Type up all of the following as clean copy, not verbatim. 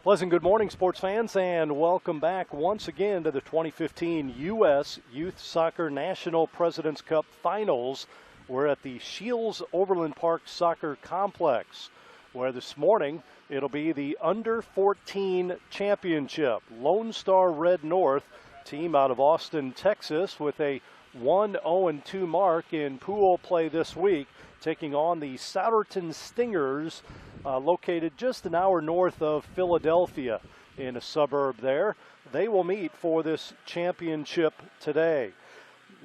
Pleasant good morning, sports fans, and welcome back once again to the 2015 U.S. Youth Soccer National President's Cup Finals. We're at the Shields Overland Park Soccer Complex, where this morning it'll be the Under-14 Championship. Lonestar Red North, team out of Austin, Texas, with a 1-0-2 mark in pool play this week, taking on the Souderton Stingers, located just an hour north of Philadelphia in a suburb there. They will meet for this championship today.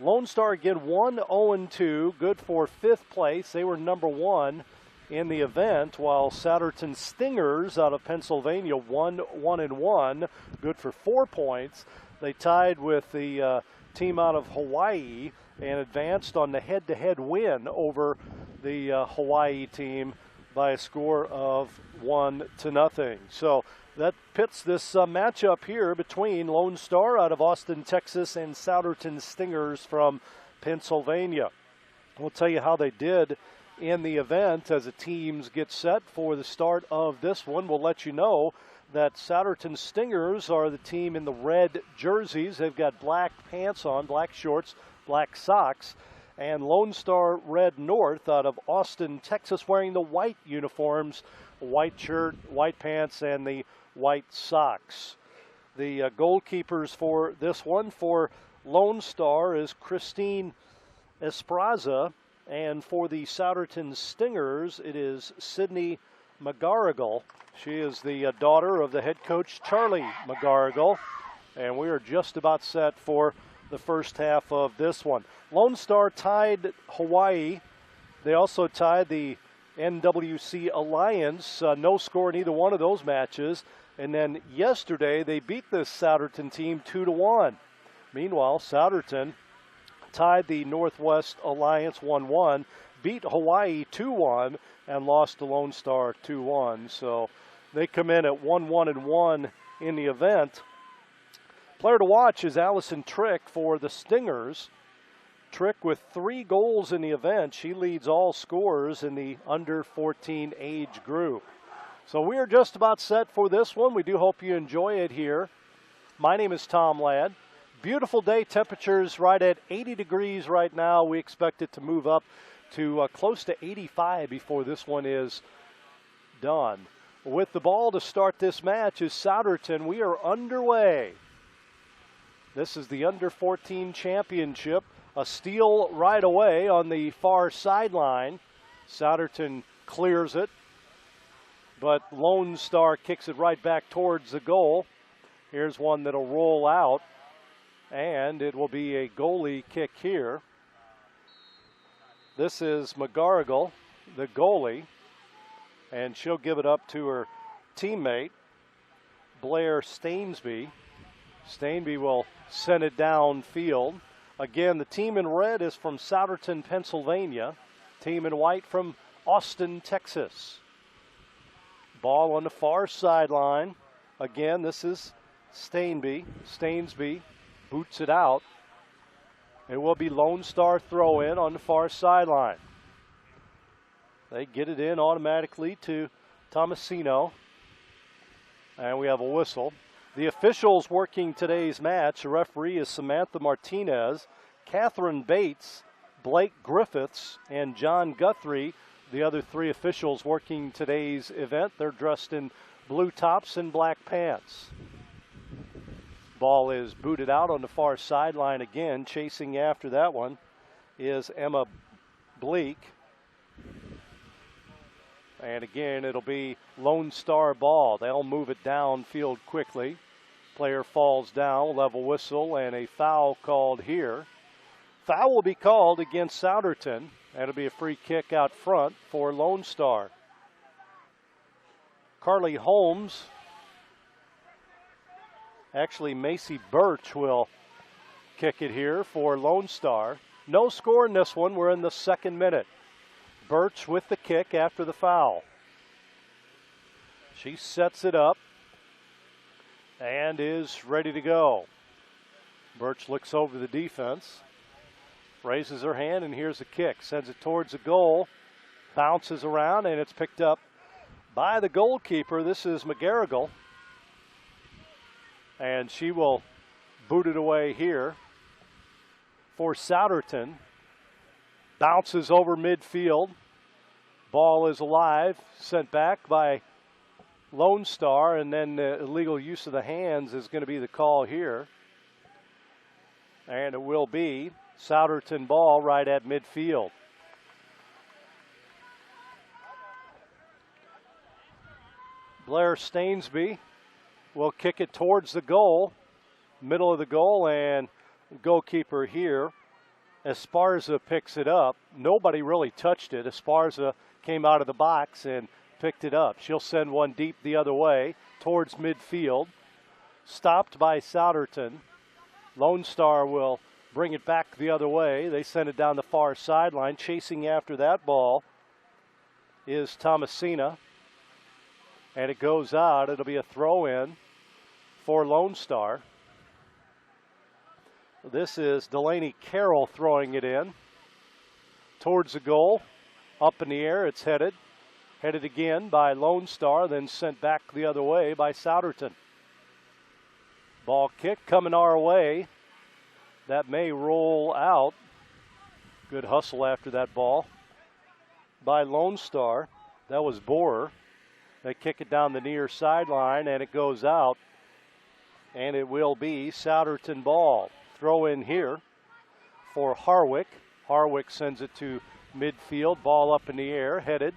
Lonestar again 1-0-2, good for 5th place. They were number 1 in the event, while Souderton Stingers out of Pennsylvania 1-1, good for 4 points. They tied with the team out of Hawaii and advanced on the head-to-head win over the Hawaii team by a score of 1-0. So that pits this matchup here between Lonestar out of Austin, Texas, and Souderton Stingers from Pennsylvania. We'll tell you how they did in the event as the teams get set for the start of this one. We'll let you know that Souderton Stingers are the team in the red jerseys. They've got black pants on, black shorts, black socks. And Lonestar Red North out of Austin, Texas, wearing the white uniforms, white shirt, white pants, and the white socks. The goalkeepers for this one for Lonestar is Christine Espraza, and for the Souderton Stingers, it is Sydney McGarrigle. She is the daughter of the head coach, Charlie McGarrigle, and we are just about set for the first half of this one. Lonestar tied Hawaii. They also tied the NWC Alliance. No score in either one of those matches. And then yesterday they beat this Souderton team 2-1. Meanwhile, Souderton tied the Northwest Alliance 1-1, beat Hawaii 2-1, and lost to Lonestar 2-1. So they come in at 1-1-1 in the event. Player to watch is Allison Trick for the Stingers. Trick with 3 goals in the event. She leads all scorers in the under-14 age group. So we are just about set for this one. We do hope you enjoy it here. My name is Tom Ladd. Beautiful day, temperatures right at 80 degrees right now. We expect it to move up to close to 85 before this one is done. With the ball to start this match is Souderton. We are underway. This is the Under-14 Championship. A steal right away on the far sideline. Souderton clears it, but Lonestar kicks it right back towards the goal. Here's one that'll roll out, and it will be a goalie kick here. This is McGarrigle, the goalie, and she'll give it up to her teammate, Blair Stainsby. Stainsby will send it downfield. Again, the team in red is from Souderton, Pennsylvania. Team in white from Austin, Texas. Ball on the far sideline. Again, this is Stainsby. Stainsby boots it out. It will be Lonestar throw-in on the far sideline. They get it in automatically to Tomasino. And we have a whistle. The officials working today's match, the referee is Samantha Martinez, Catherine Bates, Blake Griffiths, and John Guthrie. The other 3 officials working today's event, they're dressed in blue tops and black pants. Ball is booted out on the far sideline again. Chasing after that one is Emma Bleak. And again, it'll be Lonestar ball. They'll move it downfield quickly. Player falls down, level whistle, and a foul called here. Foul will be called against Souderton. That'll be a free kick out front for Lonestar. Carly Holmes, actually Macy Birch will kick it here for Lonestar. No score in this one. We're in the 2nd minute. Birch with the kick after the foul. She sets it up and is ready to go. Birch looks over the defense, raises her hand, and here's a kick. Sends it towards the goal, bounces around, and it's picked up by the goalkeeper. This is McGarrigle. And she will boot it away here for Souderton. Bounces over midfield. Ball is alive, sent back by Lonestar, and then illegal use of the hands is going to be the call here. And it will be Souderton ball right at midfield. Blair Stainsby will kick it towards the goal, middle of the goal, and goalkeeper here. Esparza picks it up. Nobody really touched it. Esparza came out of the box and picked it up. She'll send one deep the other way towards midfield. Stopped by Souderton. Lonestar will bring it back the other way. They send it down the far sideline. Chasing after that ball is Thomasina. And it goes out. It'll be a throw-in for Lonestar. This is Delaney Carroll throwing it in towards the goal. Up in the air, it's headed. Headed again by Lonestar, then sent back the other way by Souderton. Ball kick coming our way. That may roll out. Good hustle after that ball by Lonestar. That was Borer. They kick it down the near sideline, and it goes out. And it will be Souderton ball. Throw in here for Harwick. Harwick sends it to midfield. Ball up in the air, headed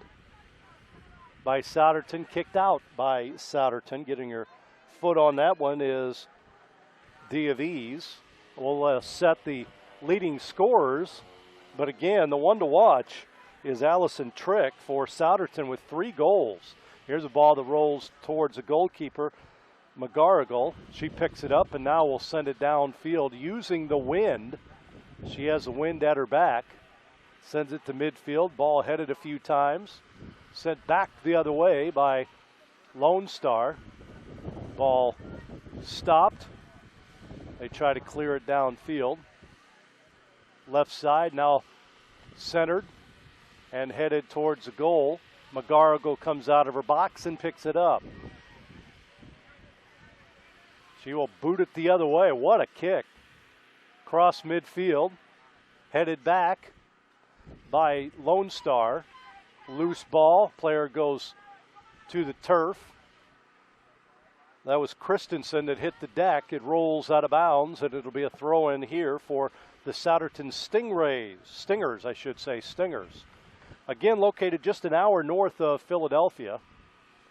by Souderton. Kicked out by Souderton. Getting her foot on that one is Diaviz. We'll set the leading scorers. But again, the one to watch is Allison Trick for Souderton with 3 goals. Here's a ball that rolls towards the goalkeeper, McGarrigle. She picks it up and now will send it downfield using the wind. She has the wind at her back. Sends it to midfield. Ball headed a few times. Sent back the other way by Lonestar. Ball stopped. They try to clear it downfield. Left side now centered and headed towards the goal. McGarrigle comes out of her box and picks it up. She will boot it the other way. What a kick. Cross midfield. Headed back by Lonestar. Loose ball. Player goes to the turf. That was Christensen that hit the deck. It rolls out of bounds, and it'll be a throw in here for the Souderton Stingers. Again, located just an hour north of Philadelphia,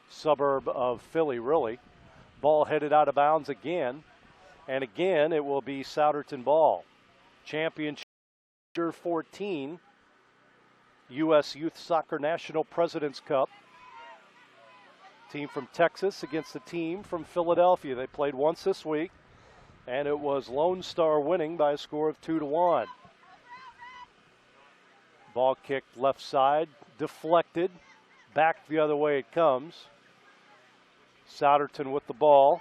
suburb of Philly, really. Ball headed out of bounds again, and again it will be Souderton ball. Championship U14, U.S. Youth Soccer National President's Cup. Team from Texas against the team from Philadelphia. They played once this week, and it was Lonestar winning by a score of 2-1. Ball kicked left side, deflected, back the other way it comes. Souderton with the ball.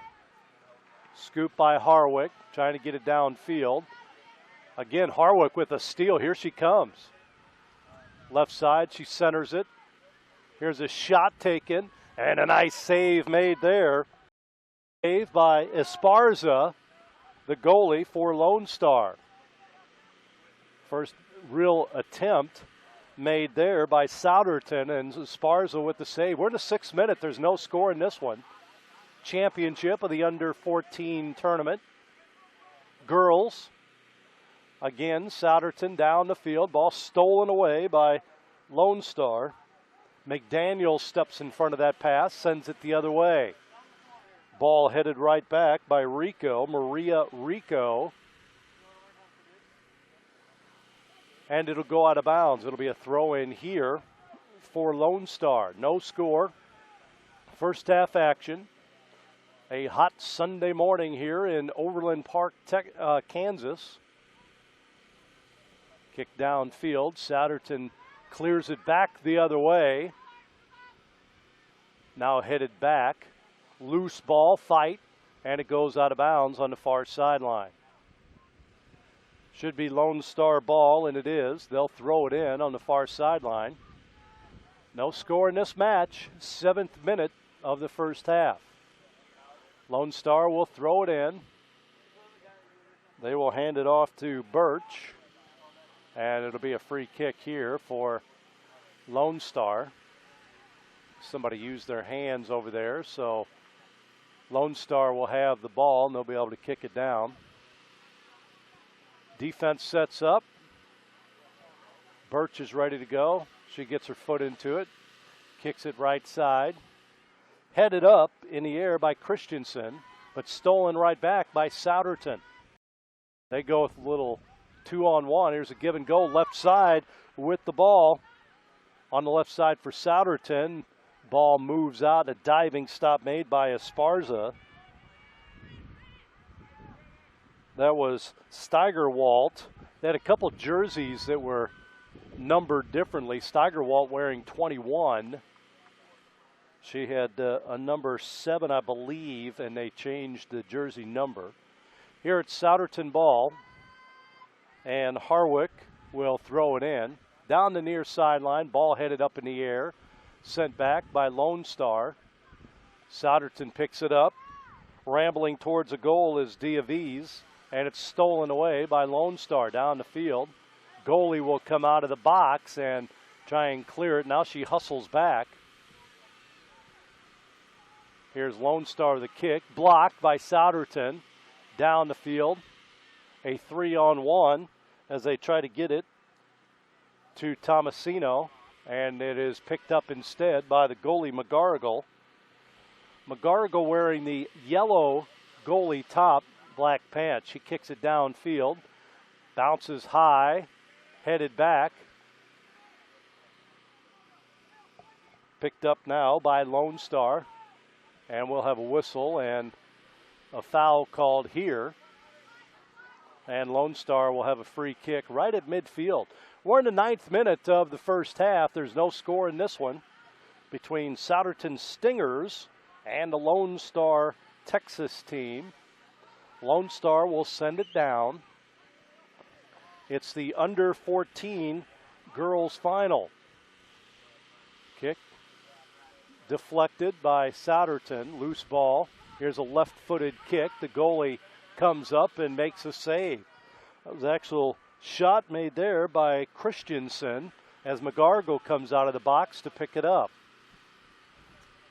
Scoop by Harwick, trying to get it downfield. Again, Harwick with a steal. Here she comes. Left side, she centers it. Here's a shot taken, and a nice save made there. Save by Esparza, the goalie for Lonestar. First real attempt made there by Souderton, and Esparza with the save. We're in the 6th minute. There's no score in this one. Championship of the under-14 tournament. Girls. Again, Souderton down the field. Ball stolen away by Lonestar. McDaniel steps in front of that pass, sends it the other way. Ball headed right back by Maria Rico. And it'll go out of bounds. It'll be a throw in here for Lonestar. No score. First half action. A hot Sunday morning here in Overland Park, Kansas. Kick downfield. Souderton clears it back the other way. Now headed back. Loose ball, fight, and it goes out of bounds on the far sideline. Should be Lonestar ball, and it is. They'll throw it in on the far sideline. No score in this match. 7th minute of the first half. Lone Star will throw it in. They will hand it off to Birch, and it'll be a free kick here for Lone Star. Somebody used their hands over there, so Lone Star will have the ball, and they'll be able to kick it down. Defense sets up. Birch is ready to go. She gets her foot into it, kicks it right side. Headed up in the air by Christensen, but stolen right back by Souderton. They go with a little 2-on-1. Here's a give and go left side with the ball. On the left side for Souderton. Ball moves out. A diving stop made by Esparza. That was Steigerwalt. They had a couple jerseys that were numbered differently. Steigerwalt wearing 21. She had a number 7, I believe, and they changed the jersey number. Here it's Souderton ball, and Harwick will throw it in. Down the near sideline, ball headed up in the air, sent back by Lone Star. Souderton picks it up. Rambling towards a goal is Diaviz, and it's stolen away by Lone Star down the field. Goalie will come out of the box and try and clear it. Now she hustles back. Here's Lone Star with the kick, blocked by Souderton. Down the field, a 3-on-1 as they try to get it to Tomasino, and it is picked up instead by the goalie McGarrigle. McGarrigle wearing the yellow goalie top, black pants. She kicks it downfield, bounces high, headed back. Picked up now by Lone Star, and we'll have a whistle and a foul called here, and Lone Star will have a free kick right at midfield. We're in the 9th minute of the first half. There's no score in this one between Souderton Stingers and the Lone Star Texas team. Lone Star will send it down. It's the under 14 girls final. Kick deflected by Souderton, loose ball. Here's a left-footed kick. The goalie comes up and makes a save. That was an actual shot made there by Christensen as McGarrigle comes out of the box to pick it up.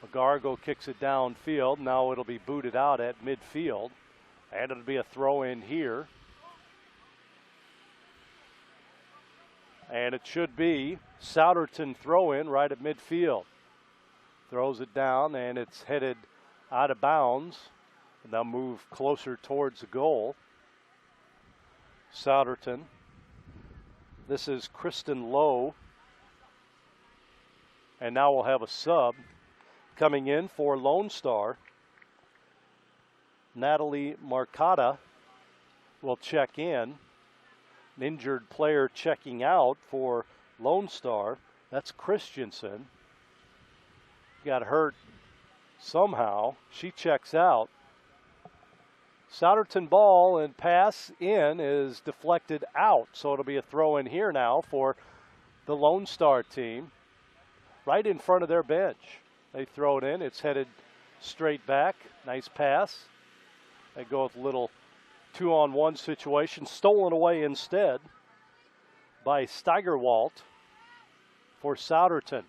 McGarrigle kicks it downfield. Now it'll be booted out at midfield, and it'll be a throw in here. And it should be Souderton throw in right at midfield. Throws it down, and it's headed out of bounds, and they'll move closer towards the goal. Souderton. This is Kristen Lowe. And now we'll have a sub coming in for Lone Star. Natalie Marcotta will check in. An injured player checking out for Lone Star. That's Christensen. Got hurt somehow. She checks out. Souderton ball and pass in is deflected out, so it'll be a throw in here now for the Lone Star team right in front of their bench. They throw it in. It's headed straight back. Nice pass. They go with a little 2-on-1 situation, stolen away instead by Steigerwalt for Souderton.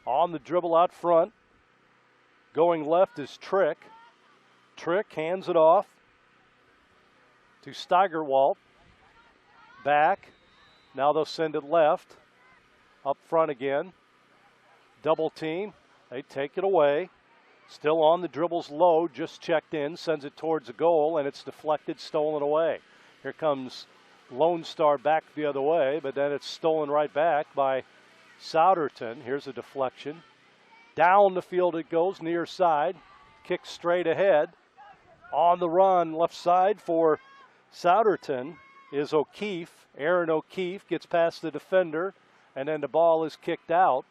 On the dribble out front, going left is Trick. Trick hands it off to Steigerwalt. Back. Now they'll send it left. Up front again. Double team. They take it away. Still on the dribbles low, just checked in, sends it towards the goal, and it's deflected, stolen away. Here comes Lone Star back the other way, but then it's stolen right back by Souderton. Here's a deflection. Down the field it goes, near side. Kick straight ahead. On the run, left side for Souderton is O'Keefe. Aaron O'Keefe gets past the defender, and then the ball is kicked out.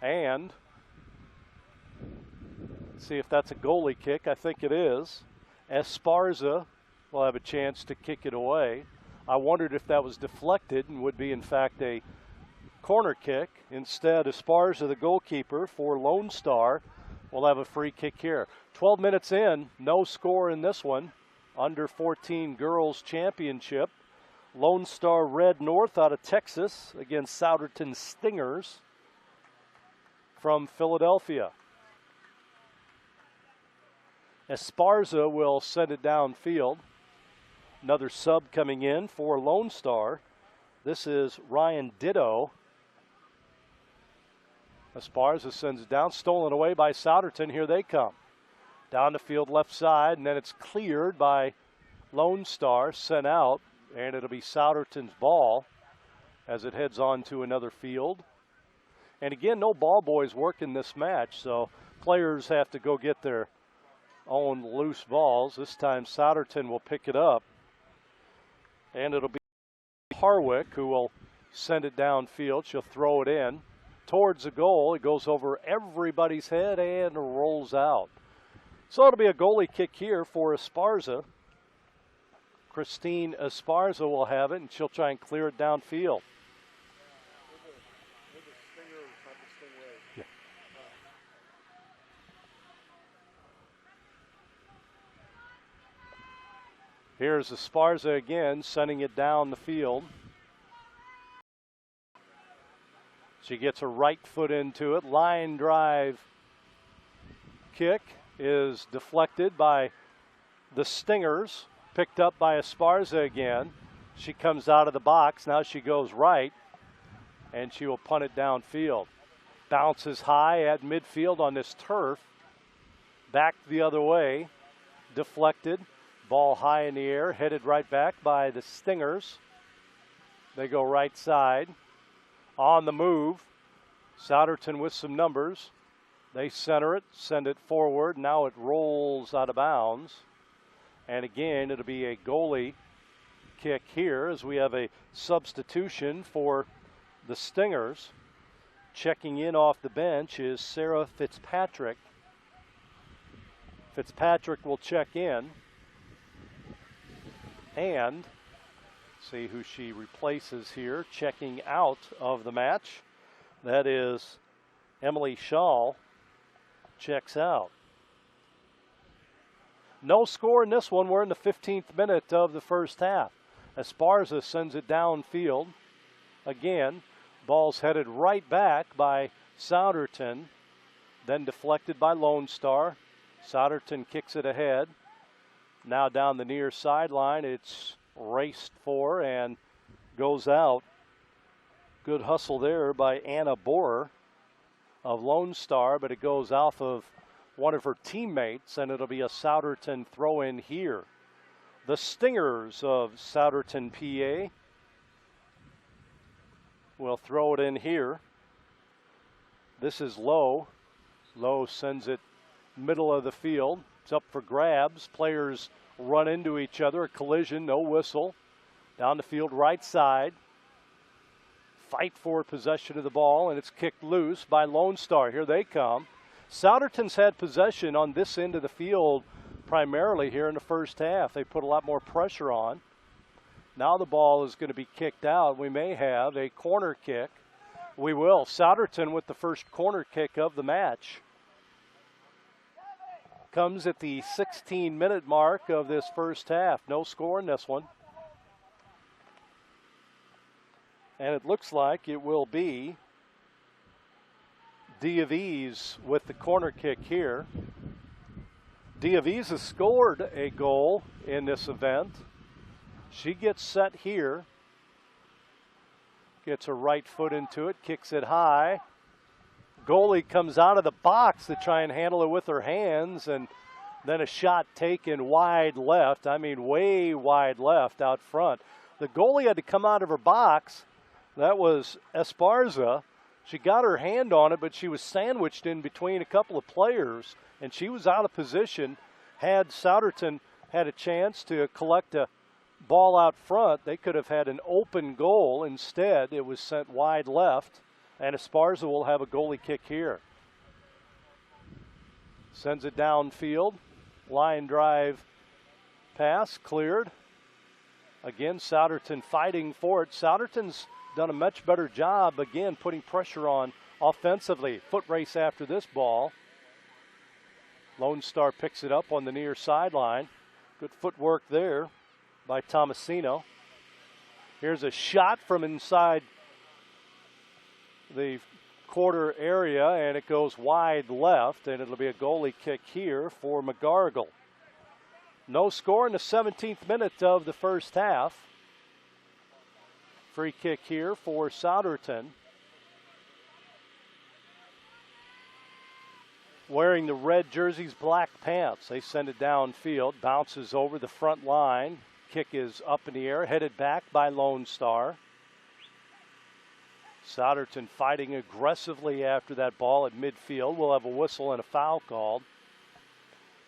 And see if that's a goalie kick. I think it is. Esparza will have a chance to kick it away. I wondered if that was deflected and would be, in fact, a corner kick. Instead, Esparza, the goalkeeper for Lone Star, will have a free kick here. 12 minutes in, no score in this one. Under 14 girls championship. Lonestar Red North out of Texas against Souderton Stingers from Philadelphia. Esparza will send it downfield. Another sub coming in for Lonestar. This is Ryan Ditto. Esparza sends it down, stolen away by Souderton. Here they come. Down the field left side, and then it's cleared by Lonestar, sent out, and it'll be Souderton's ball as it heads on to another field. And again, no ball boys working this match, so players have to go get their own loose balls. This time Souderton will pick it up, and it'll be Harwick who will send it downfield. She'll throw it in towards the goal. It goes over everybody's head and rolls out. So it'll be a goalie kick here for Esparza. Christine Esparza will have it, and she'll try and clear it downfield. Yeah. Here's Esparza again, sending it down the field. She gets her right foot into it. Line drive kick is deflected by the Stingers. Picked up by Esparza again. She comes out of the box. Now she goes right, and she will punt it downfield. Bounces high at midfield on this turf. Back the other way. Deflected. Ball high in the air. Headed right back by the Stingers. They go right side. On the move. Souderton with some numbers. They center it, send it forward. Now it rolls out of bounds. And again, it'll be a goalie kick here as we have a substitution for the Stingers. Checking in off the bench is Sarah Fitzpatrick. Fitzpatrick will check in. And see who she replaces here. Checking out of the match. That is Emily Shaw. Checks out. No score in this one. We're in the 15th minute of the first half. Esparza sends it downfield. Again, ball's headed right back by Souderton. Then deflected by Lonestar. Souderton kicks it ahead. Now down the near sideline, it's raced for and goes out. Good hustle there by Anna Borer of Lonestar, but it goes off of one of her teammates, and it'll be a Souderton throw-in here. The Stingers of Souderton, PA, will throw it in here. This is Lowe. Lowe sends it middle of the field. It's up for grabs. Players run into each other. A collision, no whistle. Down the field, right side. Fight for possession of the ball, and it's kicked loose by Lonestar. Here they come. Souderton's had possession on this end of the field primarily here in the first half. They put a lot more pressure on. Now the ball is going to be kicked out. We may have a corner kick. We will. Souderton with the first corner kick of the match. Comes at the 16-minute mark of this first half. No score in this one. And it looks like it will be Diaviz with the corner kick here. Diaviz has scored a goal in this event. She gets set here. Gets her right foot into it, kicks it high. Goalie comes out of the box to try and handle it with her hands, and then a shot taken wide left. I mean, way wide left out front. The goalie had to come out of her box. That was Esparza. She got her hand on it, but she was sandwiched in between a couple of players, and she was out of position. Had Souderton had a chance to collect a ball out front, they could have had an open goal. Instead, it was sent wide left, and Esparza will have a goalie kick here. Sends it downfield. Line drive pass cleared. Again, Souderton fighting for it. Souderton's done a much better job, again, putting pressure on offensively. Foot race after this ball. Lonestar picks it up on the near sideline. Good footwork there by Tomasino. Here's a shot from inside the quarter area, and it goes wide left, and it'll be a goalie kick here for McGarrigle. No score in the 17th minute of the first half. Free kick here for Souderton. Wearing the red jerseys, black pants. They send it downfield, bounces over the front line. Kick is up in the air, headed back by Lonestar. Souderton fighting aggressively after that ball at midfield. We'll have a whistle and a foul called.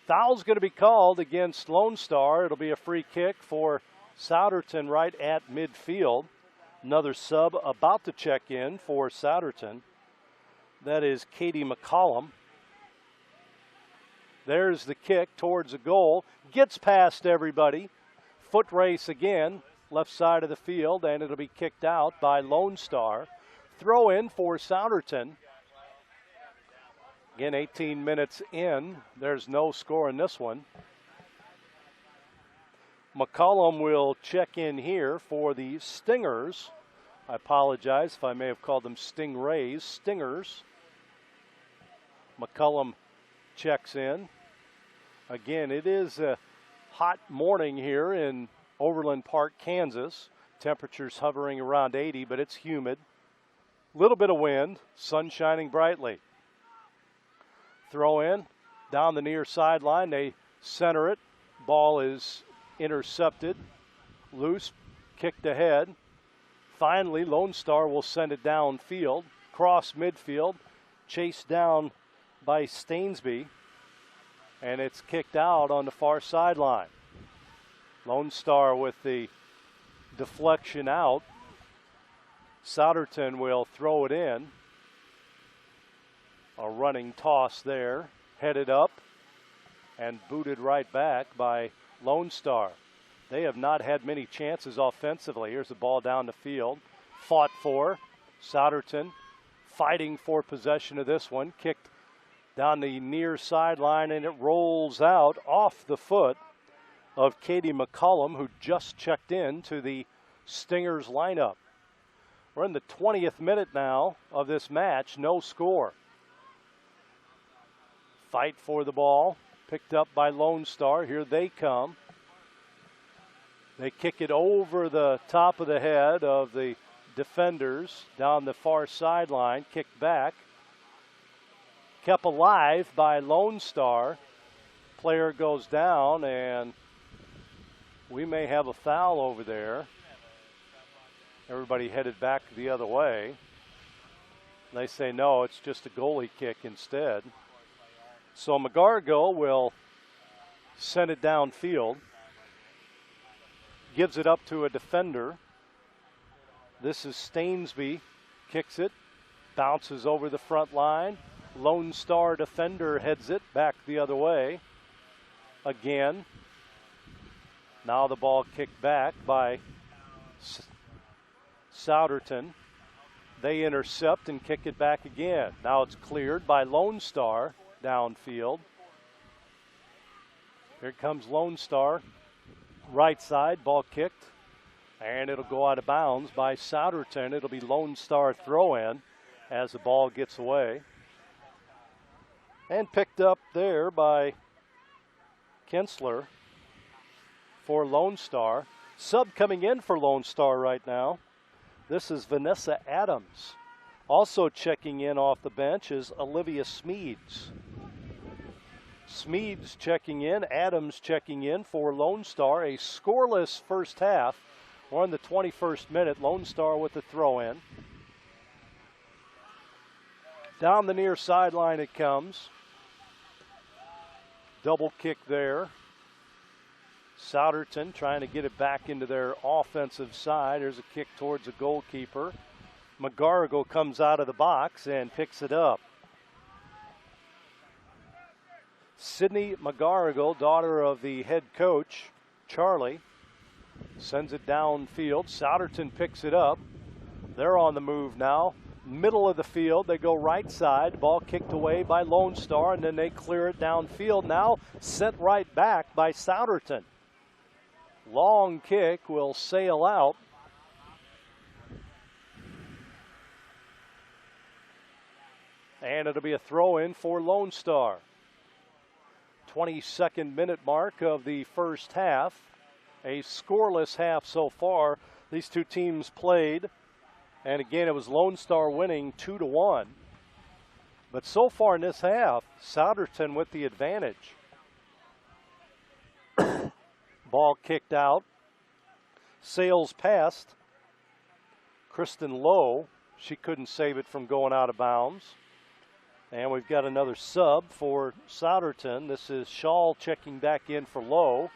Foul's going to be called against Lonestar. It'll be a free kick for Souderton right at midfield. Another sub about to check in for Souderton. That is Katie McCollum. There's the kick towards the goal. Gets past everybody. Foot race again, left side of the field, and it'll be kicked out by Lonestar. Throw in for Souderton. Again, 18 minutes in. There's no score in this one. McCollum will check in here for the Stingers. I apologize if I may have called them Stingrays. Stingers. McCollum checks in. Again, it is a hot morning here in Overland Park, Kansas. Temperatures hovering around 80, but it's humid. Little bit of wind, sun shining brightly. Throw in, down the near sideline. They center it. Ball is intercepted. Loose, kicked ahead. Finally, Lonestar will send it downfield. Cross midfield, chased down by Stainsby. And it's kicked out on the far sideline. Lonestar with the deflection out. Souderton will throw it in. A running toss there. Headed up and booted right back by Lonestar. They have not had many chances offensively. Here's the ball down the field. Fought for. Souderton fighting for possession of this one. Kicked down the near sideline, and it rolls out off the foot of Katie McCollum, who just checked in to the Stingers lineup. We're in the 20th minute now of this match, no score. Fight for the ball, picked up by Lonestar. Here they come. They kick it over the top of the head of the defenders down the far sideline, kicked back. Kept alive by Lonestar. Player goes down, and we may have a foul over there. Everybody headed back the other way. They say no, it's just a goalie kick instead. So McGarrigle will send it downfield. Gives it up to a defender. This is Stainsby. Kicks it. Bounces over the front line. Lonestar defender heads it back the other way. Again. Now the ball kicked back by Souderton. They intercept and kick it back again. Now it's cleared by Lonestar downfield. Here comes Lonestar. Right side, ball kicked. And it'll go out of bounds by Souderton. It'll be Lonestar throw-in as the ball gets away. And picked up there by Kinsler for Lonestar. Sub coming in for Lonestar right now. This is Vanessa Adams. Also checking in off the bench is Olivia Smeeds. Smeeds checking in, Adams checking in for Lonestar. A scoreless first half. We're in the 21st minute. Lonestar with the throw-in. Down the near sideline it comes. Double kick there. Souderton trying to get it back into their offensive side. There's a kick towards the goalkeeper. McGarrigle comes out of the box and picks it up. Sydney McGarrigle, daughter of the head coach, Charlie, sends it downfield. Souderton picks it up. They're on the move now. middle of the field. They go right side. Ball kicked away by Lonestar, and then they clear it downfield. Now sent right back by Souderton. Long kick will sail out. And it'll be a throw-in for Lonestar. 22nd minute mark of the first half. A scoreless half so far. These two teams played. And again, it was Lonestar winning 2-1. But so far in this half, Souderton with the advantage. Ball kicked out. Sails past Kristen Lowe. She couldn't save it from going out of bounds. And we've got another sub for Souderton. This is Shaw checking back in for Lowe.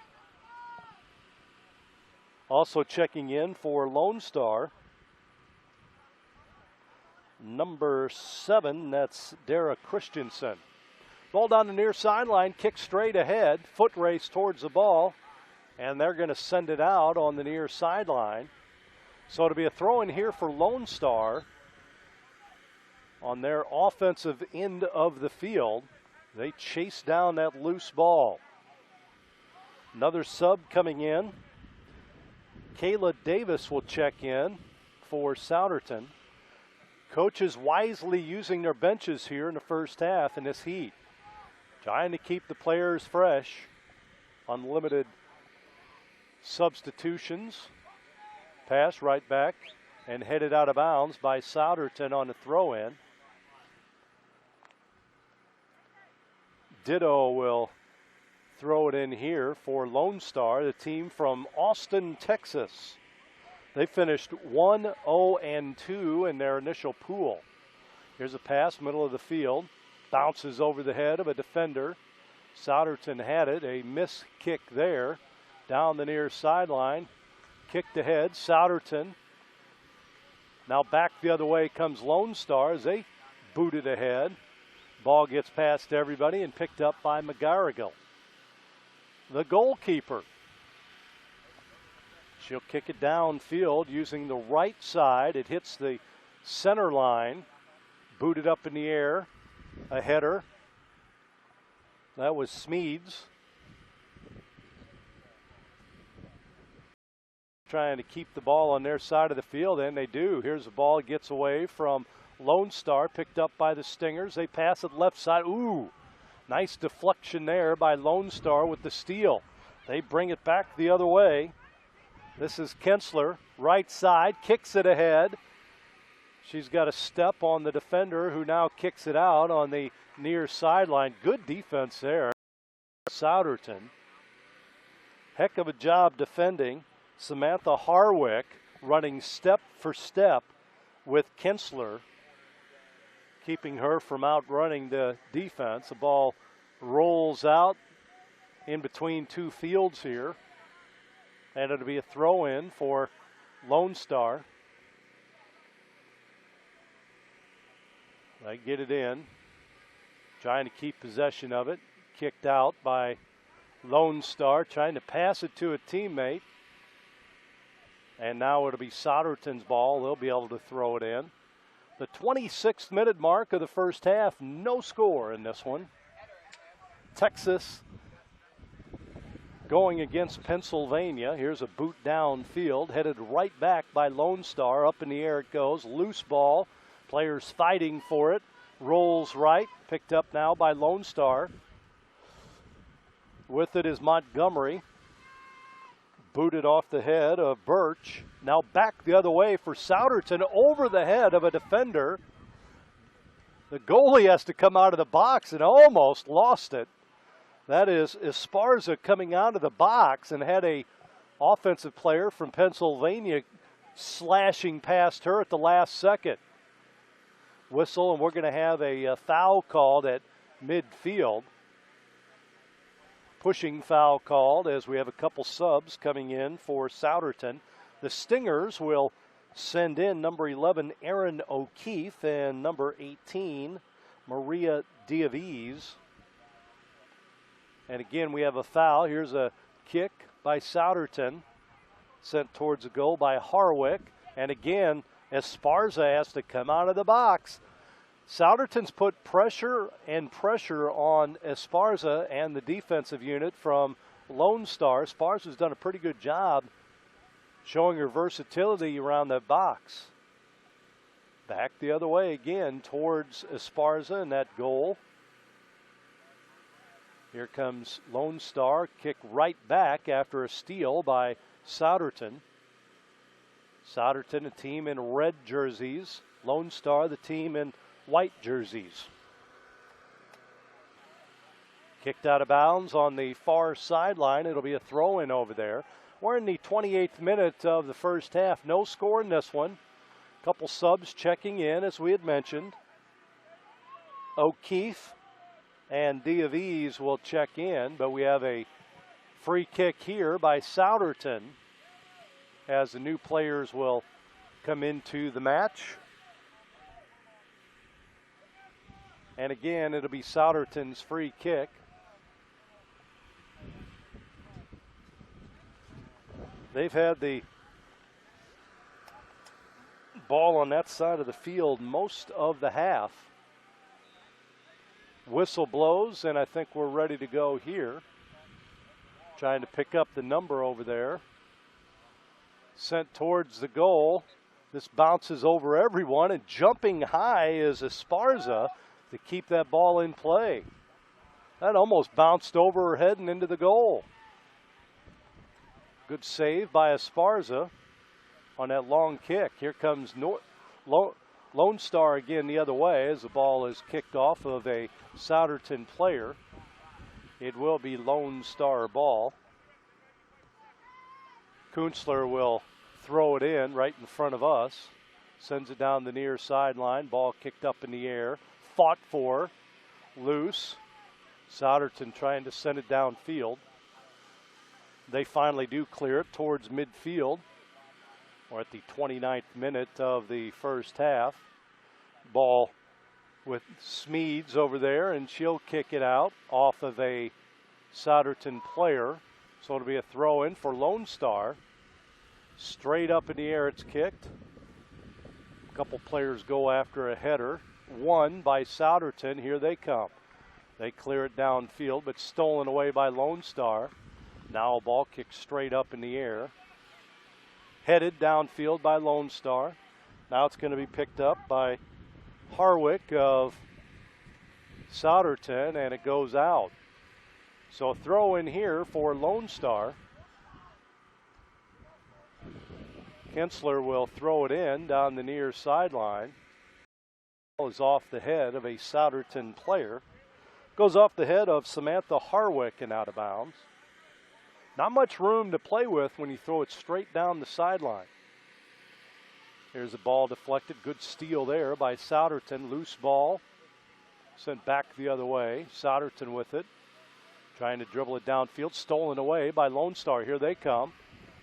Also checking in for Lonestar. Number 7, that's Dara Christensen. Ball down the near sideline, kick straight ahead, foot race towards the ball, and they're going to send it out on the near sideline. So it'll be a throw in here for Lonestar on their offensive end of the field. They chase down that loose ball. Another sub coming in. Kayla Davis will check in for Souderton. Coaches wisely using their benches here in the first half in this heat. Trying to keep the players fresh. Unlimited substitutions. Pass right back and headed out of bounds by Souderton on the throw-in. Ditto will throw it in here for Lonestar, the team from Austin, Texas. They finished 1-0-2 in their initial pool. Here's a pass, middle of the field. Bounces over the head of a defender. Souderton had it, a miss kick there. Down the near sideline, kicked ahead. Souderton. Now back the other way comes Lonestar as they boot it ahead. Ball gets past everybody and picked up by McGarrigle. The goalkeeper. She'll kick it downfield using the right side. It hits the center line. Booted up in the air. A header. That was Smeeds. Trying to keep the ball on their side of the field, and they do. Here's the ball. It gets away from Lonestar, picked up by the Stingers. They pass it left side. Ooh, nice deflection there by Lonestar with the steal. They bring it back the other way. This is Kensler, right side, kicks it ahead. She's got a step on the defender who now kicks it out on the near sideline. Good defense there. Souderton. Heck of a job defending. Samantha Harwick running step for step with Kensler, keeping her from outrunning the defense. The ball rolls out in between two fields here. And it'll be a throw-in for Lonestar. They get it in. Trying to keep possession of it. Kicked out by Lonestar. Trying to pass it to a teammate. And now it'll be Souderton's ball. They'll be able to throw it in. The 26th minute mark of the first half. No score in this one. Texas going against Pennsylvania. Here's a boot downfield, headed right back by Lonestar. Up in the air it goes. Loose ball. Players fighting for it. Rolls right. Picked up now by Lonestar. With it is Montgomery. Booted off the head of Birch. Now back the other way for Souderton over the head of a defender. The goalie has to come out of the box and almost lost it. That is Esparza coming out of the box and had a offensive player from Pennsylvania slashing past her at the last second. Whistle, and we're going to have a foul called at midfield. Pushing foul called as we have a couple subs coming in for Souderton. The Stingers will send in number 11, Erin O'Keefe, and number 18, Maria Diaviz. And again, we have a foul. Here's a kick by Souderton, sent towards the goal by Harwick. And again, Esparza has to come out of the box. Souderton's put pressure on Esparza and the defensive unit from Lonestar. Esparza's done a pretty good job showing her versatility around that box. Back the other way again towards Esparza and that goal. Here comes Lonestar, kick right back after a steal by Souderton. Souderton, a team in red jerseys. Lonestar, the team in white jerseys. Kicked out of bounds on the far sideline. It'll be a throw-in over there. We're in the 28th minute of the first half. No score in this one. A couple subs checking in, as we had mentioned. O'Keefe and Diaviz will check in, but we have a free kick here by Souderton as the new players will come into the match. And again, it'll be Souderton's free kick. They've had the ball on that side of the field most of the half. Whistle blows, and I think we're ready to go here. Trying to pick up the number over there. Sent towards the goal. This bounces over everyone, and jumping high is Esparza to keep that ball in play. That almost bounced over her head and into the goal. Good save by Esparza on that long kick. Here comes Lonestar again the other way as the ball is kicked off of a Souderton player. It will be Lonestar ball. Kunstler will throw it in right in front of us. Sends it down the near sideline. Ball kicked up in the air. Fought for. Loose. Souderton trying to send it downfield. They finally do clear it towards midfield. We're at the 29th minute of the first half. Ball with Smeeds over there, and she'll kick it out off of a Souderton player. So it'll be a throw in for Lonestar. Straight up in the air it's kicked. A couple players go after a header. Won by Souderton. Here they come. They clear it downfield, but stolen away by Lonestar. Now a ball kicked straight up in the air. Headed downfield by Lonestar. Now it's going to be picked up by Harwick of Souderton, and it goes out. So throw in here for Lonestar. Kinsler will throw it in down the near sideline. Ball is off the head of a Souderton player. Goes off the head of Samantha Harwick and out of bounds. Not much room to play with when you throw it straight down the sideline. Here's the ball deflected. Good steal there by Souderton. Loose ball. Sent back the other way. Souderton with it. Trying to dribble it downfield. Stolen away by Lonestar. Here they come.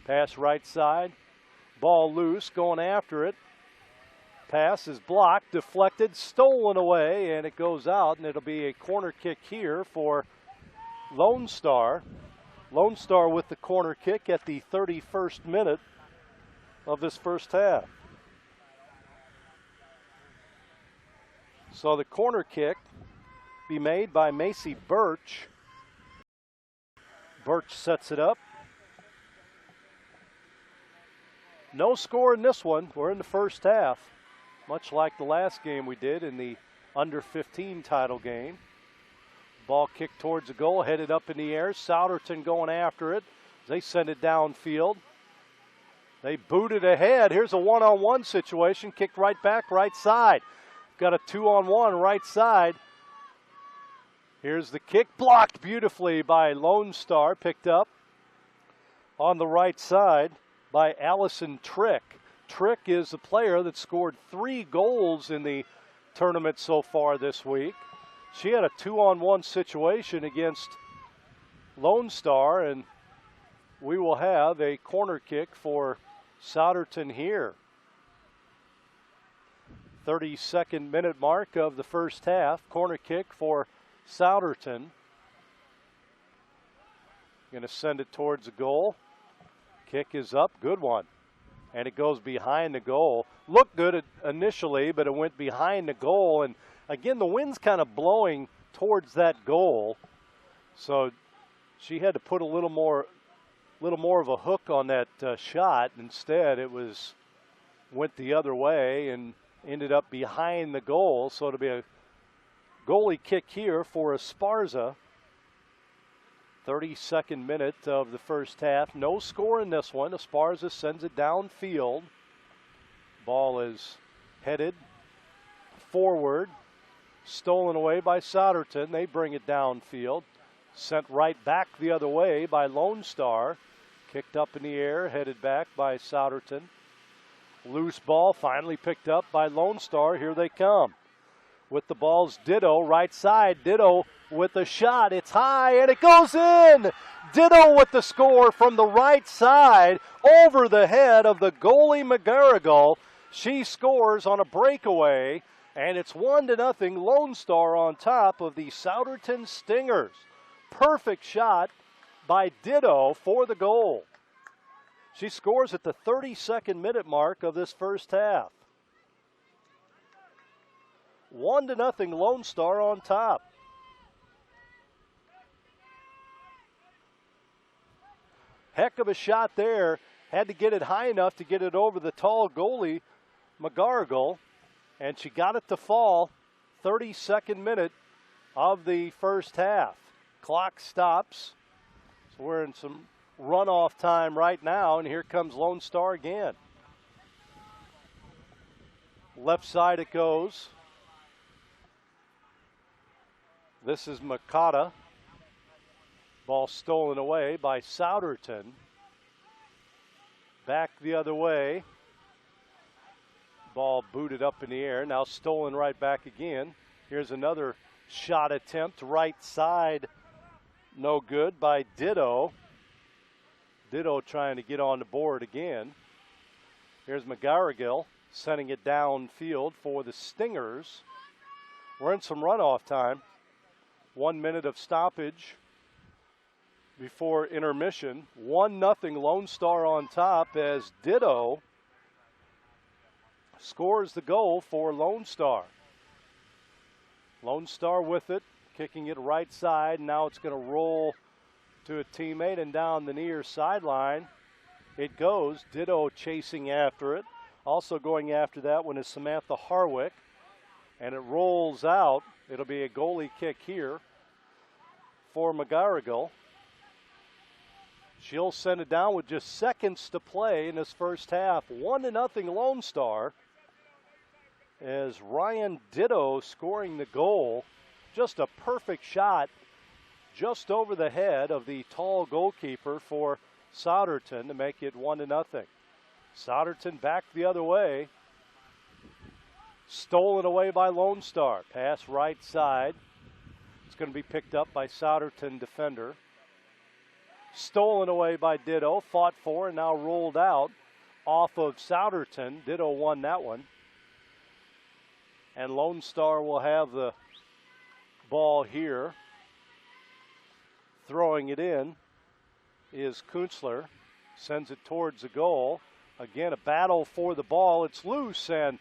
Pass right side. Ball loose. Going after it. Pass is blocked. Deflected. Stolen away. And it goes out. And it'll be a corner kick here for Lonestar. Lonestar with the corner kick at the 31st minute of this first half. So the corner kick be made by Macy Birch. Birch sets it up. No score in this one. We're in the first half, much like the last game we did in the under 15 title game. Ball kicked towards the goal, headed up in the air. Souderton going after it. They send it downfield. They boot it ahead. Here's a one-on-one situation. Kicked right back, right side. Got a two-on-one right side. Here's the kick. Blocked beautifully by Lonestar. Picked up on the right side by Allison Trick. Trick is the player that scored 3 goals in the tournament so far this week. She had a two-on-one situation against Lonestar, and we will have a corner kick for Souderton here. 32nd minute mark of the first half. Corner kick for Souderton. Going to send it towards the goal. Kick is up. Good one. and it goes behind the goal. Looked good initially, but it went behind the goal. And again, the wind's kind of blowing towards that goal, so she had to put a little more of a hook on that shot. Instead, it went the other way and ended up behind the goal. So it'll be a goalie kick here for Esparza. 32nd minute of the first half. No score in this one. Esparza sends it downfield. Ball is headed forward. Stolen away by Souderton. They bring it downfield. Sent right back the other way by Lonestar. Kicked up in the air, headed back by Souderton. Loose ball finally picked up by Lonestar. Here they come. With the ball's Ditto, right side. Ditto with the shot. It's high and it goes in. Ditto with the score from the right side over the head of the goalie McGarrigle. She scores on a breakaway, and it's 1-0 Lonestar on top of the Souderton Stingers. Perfect shot by Ditto for the goal. She scores at the 32nd minute mark of this first half. 1-0 Lonestar on top. Heck of a shot there. Had to get it high enough to get it over the tall goalie, McGarrigle, and she got it to fall. 32nd minute of the first half. Clock stops. So we're in some runoff time right now, and here comes Lonestar again. Left side it goes. This is Makata. Ball stolen away by Souderton. Back the other way. Ball booted up in the air. Now stolen right back again. Here's another shot attempt. Right side. No good by Ditto. Ditto trying to get on the board again. Here's McGarrigle sending it downfield for the Stingers. We're in some runoff time. 1 minute of stoppage before intermission. 1-0 Lonestar on top as Ditto scores the goal for Lonestar. Lonestar with it, kicking it right side. Now it's going to roll to a teammate and down the near sideline. It goes. Ditto chasing after it. Also going after that one is Samantha Harwick. And it rolls out. It'll be a goalie kick here for McGarrigle. She'll send it down with just seconds to play in this first half. 1-0 Lone Star as Ryan Ditto scoring the goal. Just a perfect shot just over the head of the tall goalkeeper for Souderton to make it 1-0. Souderton back the other way. Stolen away by Lone Star. Pass right side. It's going to be picked up by Souderton defender. Stolen away by Ditto. Fought for and now rolled out off of Souderton. Ditto won that one. And Lone Star will have the ball here. Throwing it in is Kunzler. Sends it towards the goal. Again, a battle for the ball. It's loose, and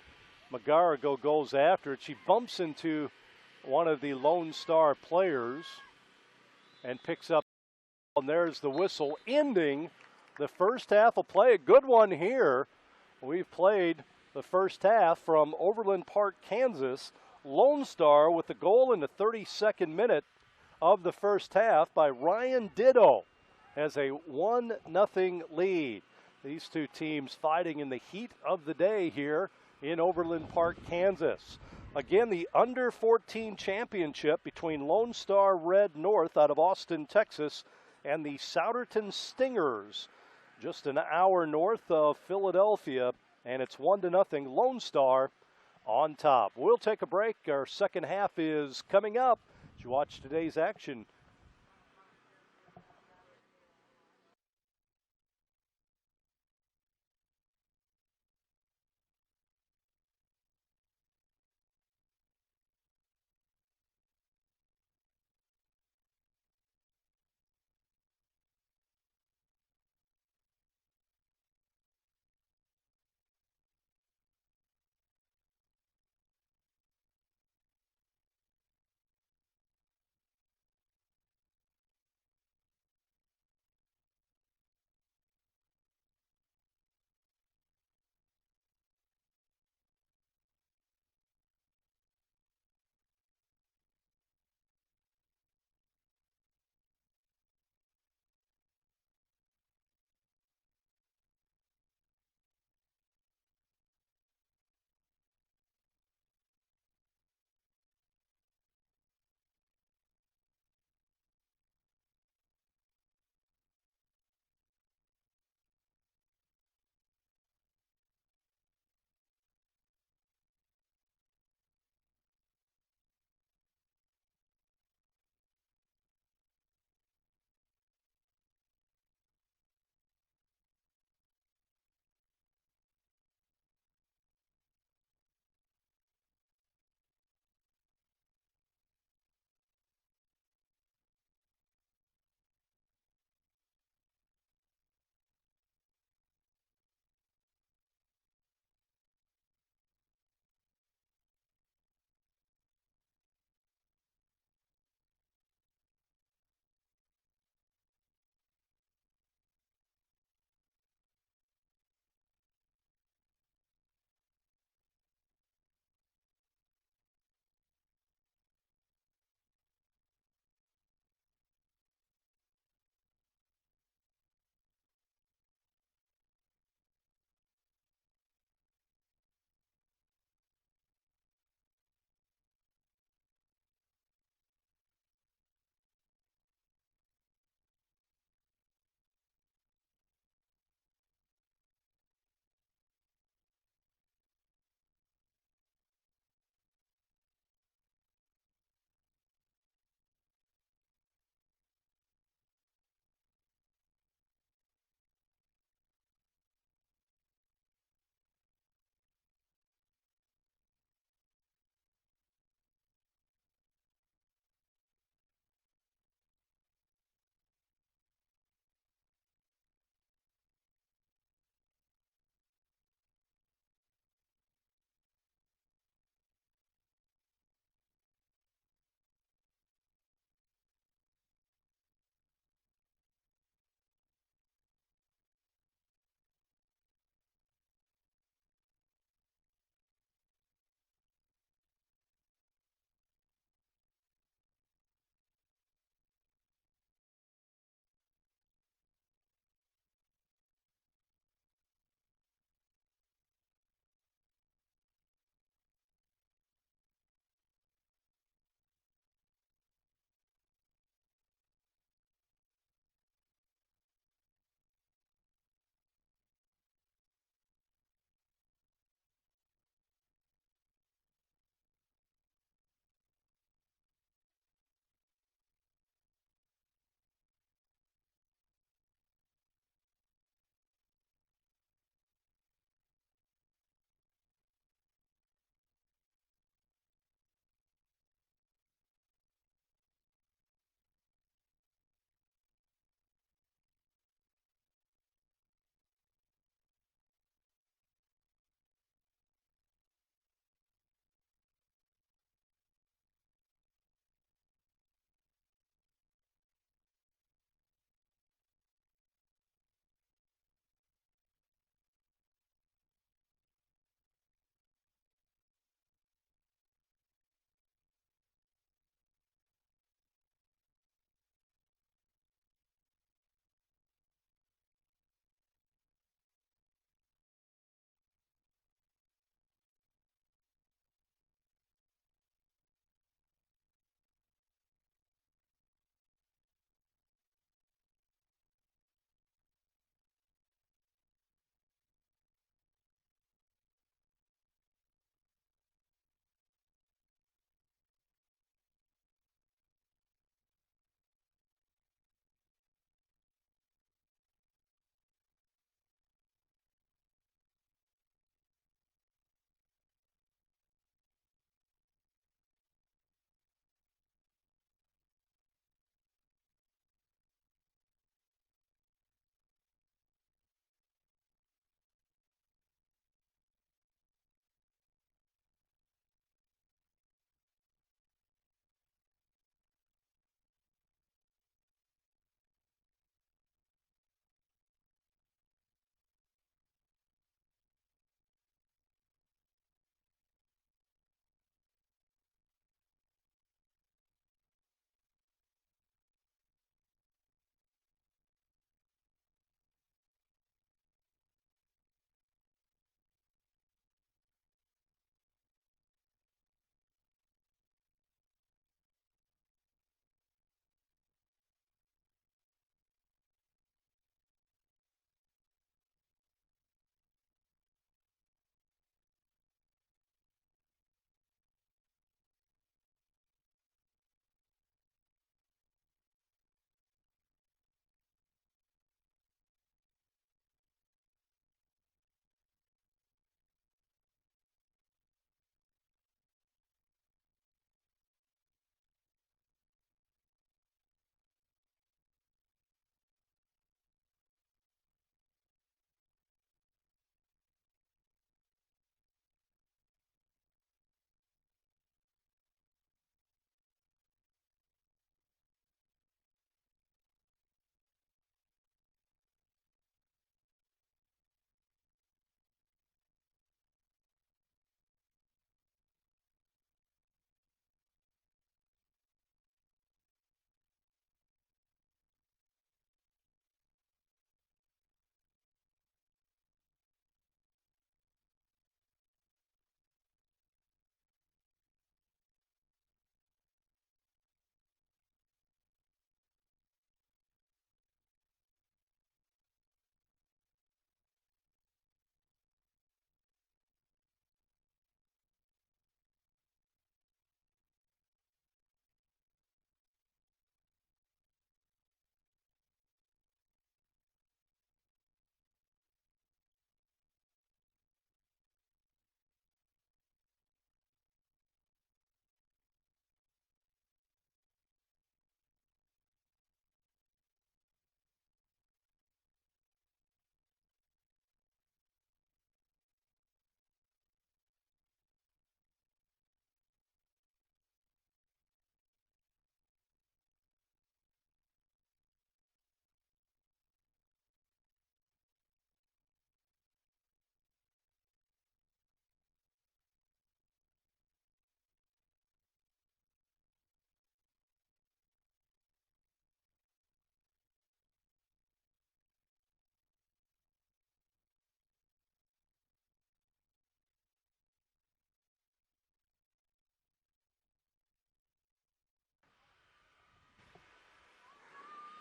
McGarrigle goes after it. She bumps into one of the Lone Star players and picks up. And there's the whistle ending the first half of play. A good one here. We've played the first half from Overland Park, Kansas. Lone Star with the goal in the 32nd minute of the first half by Ryan Ditto has a 1-0 lead. These two teams fighting in the heat of the day here in Overland Park, Kansas. Again, the under-14 championship between Lone Star Red North out of Austin, Texas, and the Souderton Stingers, just an hour north of Philadelphia, and it's 1-0 Lone Star on top. We'll take a break. Our second half is coming up. As you watch today's action,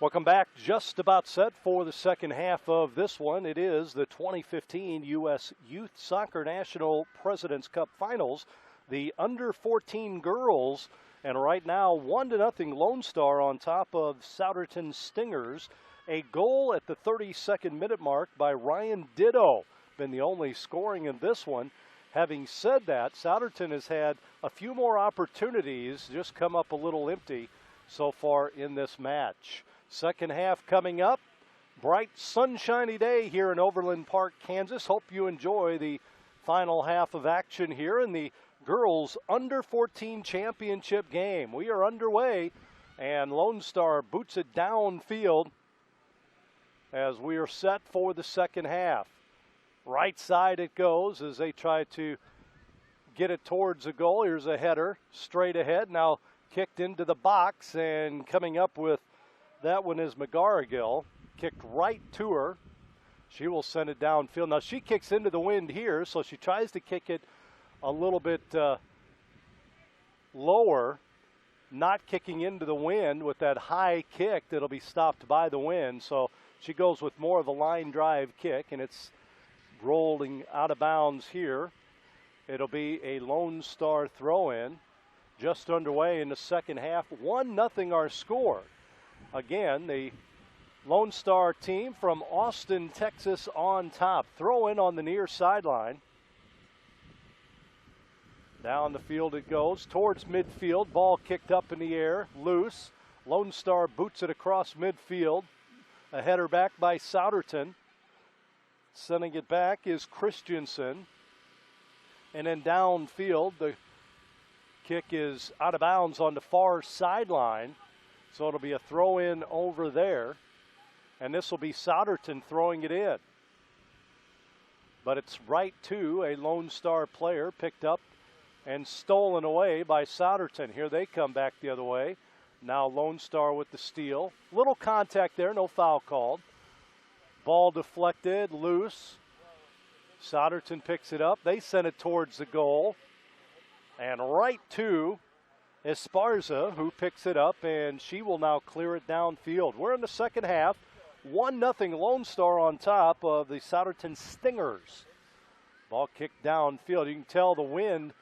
Welcome back. Just about set for the second half of this one. It is the 2015 U.S. Youth Soccer National President's Cup Finals. The under-14 girls, and right now 1-0 Lone Star on top of Souderton Stingers. A goal at the 32nd minute mark by Ryan Ditto. Been the only scoring in this one. Having said that, Souderton has had a few more opportunities, just come up a little empty so far in this match. Second half coming up. Bright, sunshiny day here in Overland Park, Kansas. Hope you enjoy the final half of action here in the girls under-14 championship game. We are underway, and Lone Star boots it downfield as we are set for the second half. Right side it goes as they try to get it towards the goal. Here's a header straight ahead. Now kicked into the box, and coming up with that one is McGarrigle. Kicked right to her. She will send it downfield. Now she kicks into the wind here, so she tries to kick it a little bit lower, not kicking into the wind with that high kick that'll be stopped by the wind. So she goes with more of a line drive kick, and it's rolling out of bounds here. It'll be a Lone Star throw-in. Just underway in the second half. 1-0 our score. Again, the Lone Star team from Austin, Texas on top. Throw in on the near sideline. Down the field it goes towards midfield. Ball kicked up in the air, loose. Lone Star boots it across midfield. A header back by Souderton. Sending it back is Christensen. And then downfield, the kick is out of bounds on the far sideline. So it'll be a throw in over there. And this will be Souderton throwing it in. But it's right to a Lone Star player, picked up and stolen away by Souderton. Here they come back the other way. Now Lone Star with the steal. Little contact there, no foul called. Ball deflected, loose. Souderton picks it up. They send it towards the goal. And right to Esparza, who picks it up, and she will now clear it downfield. We're in the second half. 1-0 Lone Star on top of the Souderton Stingers. Ball kicked downfield. You can tell the wind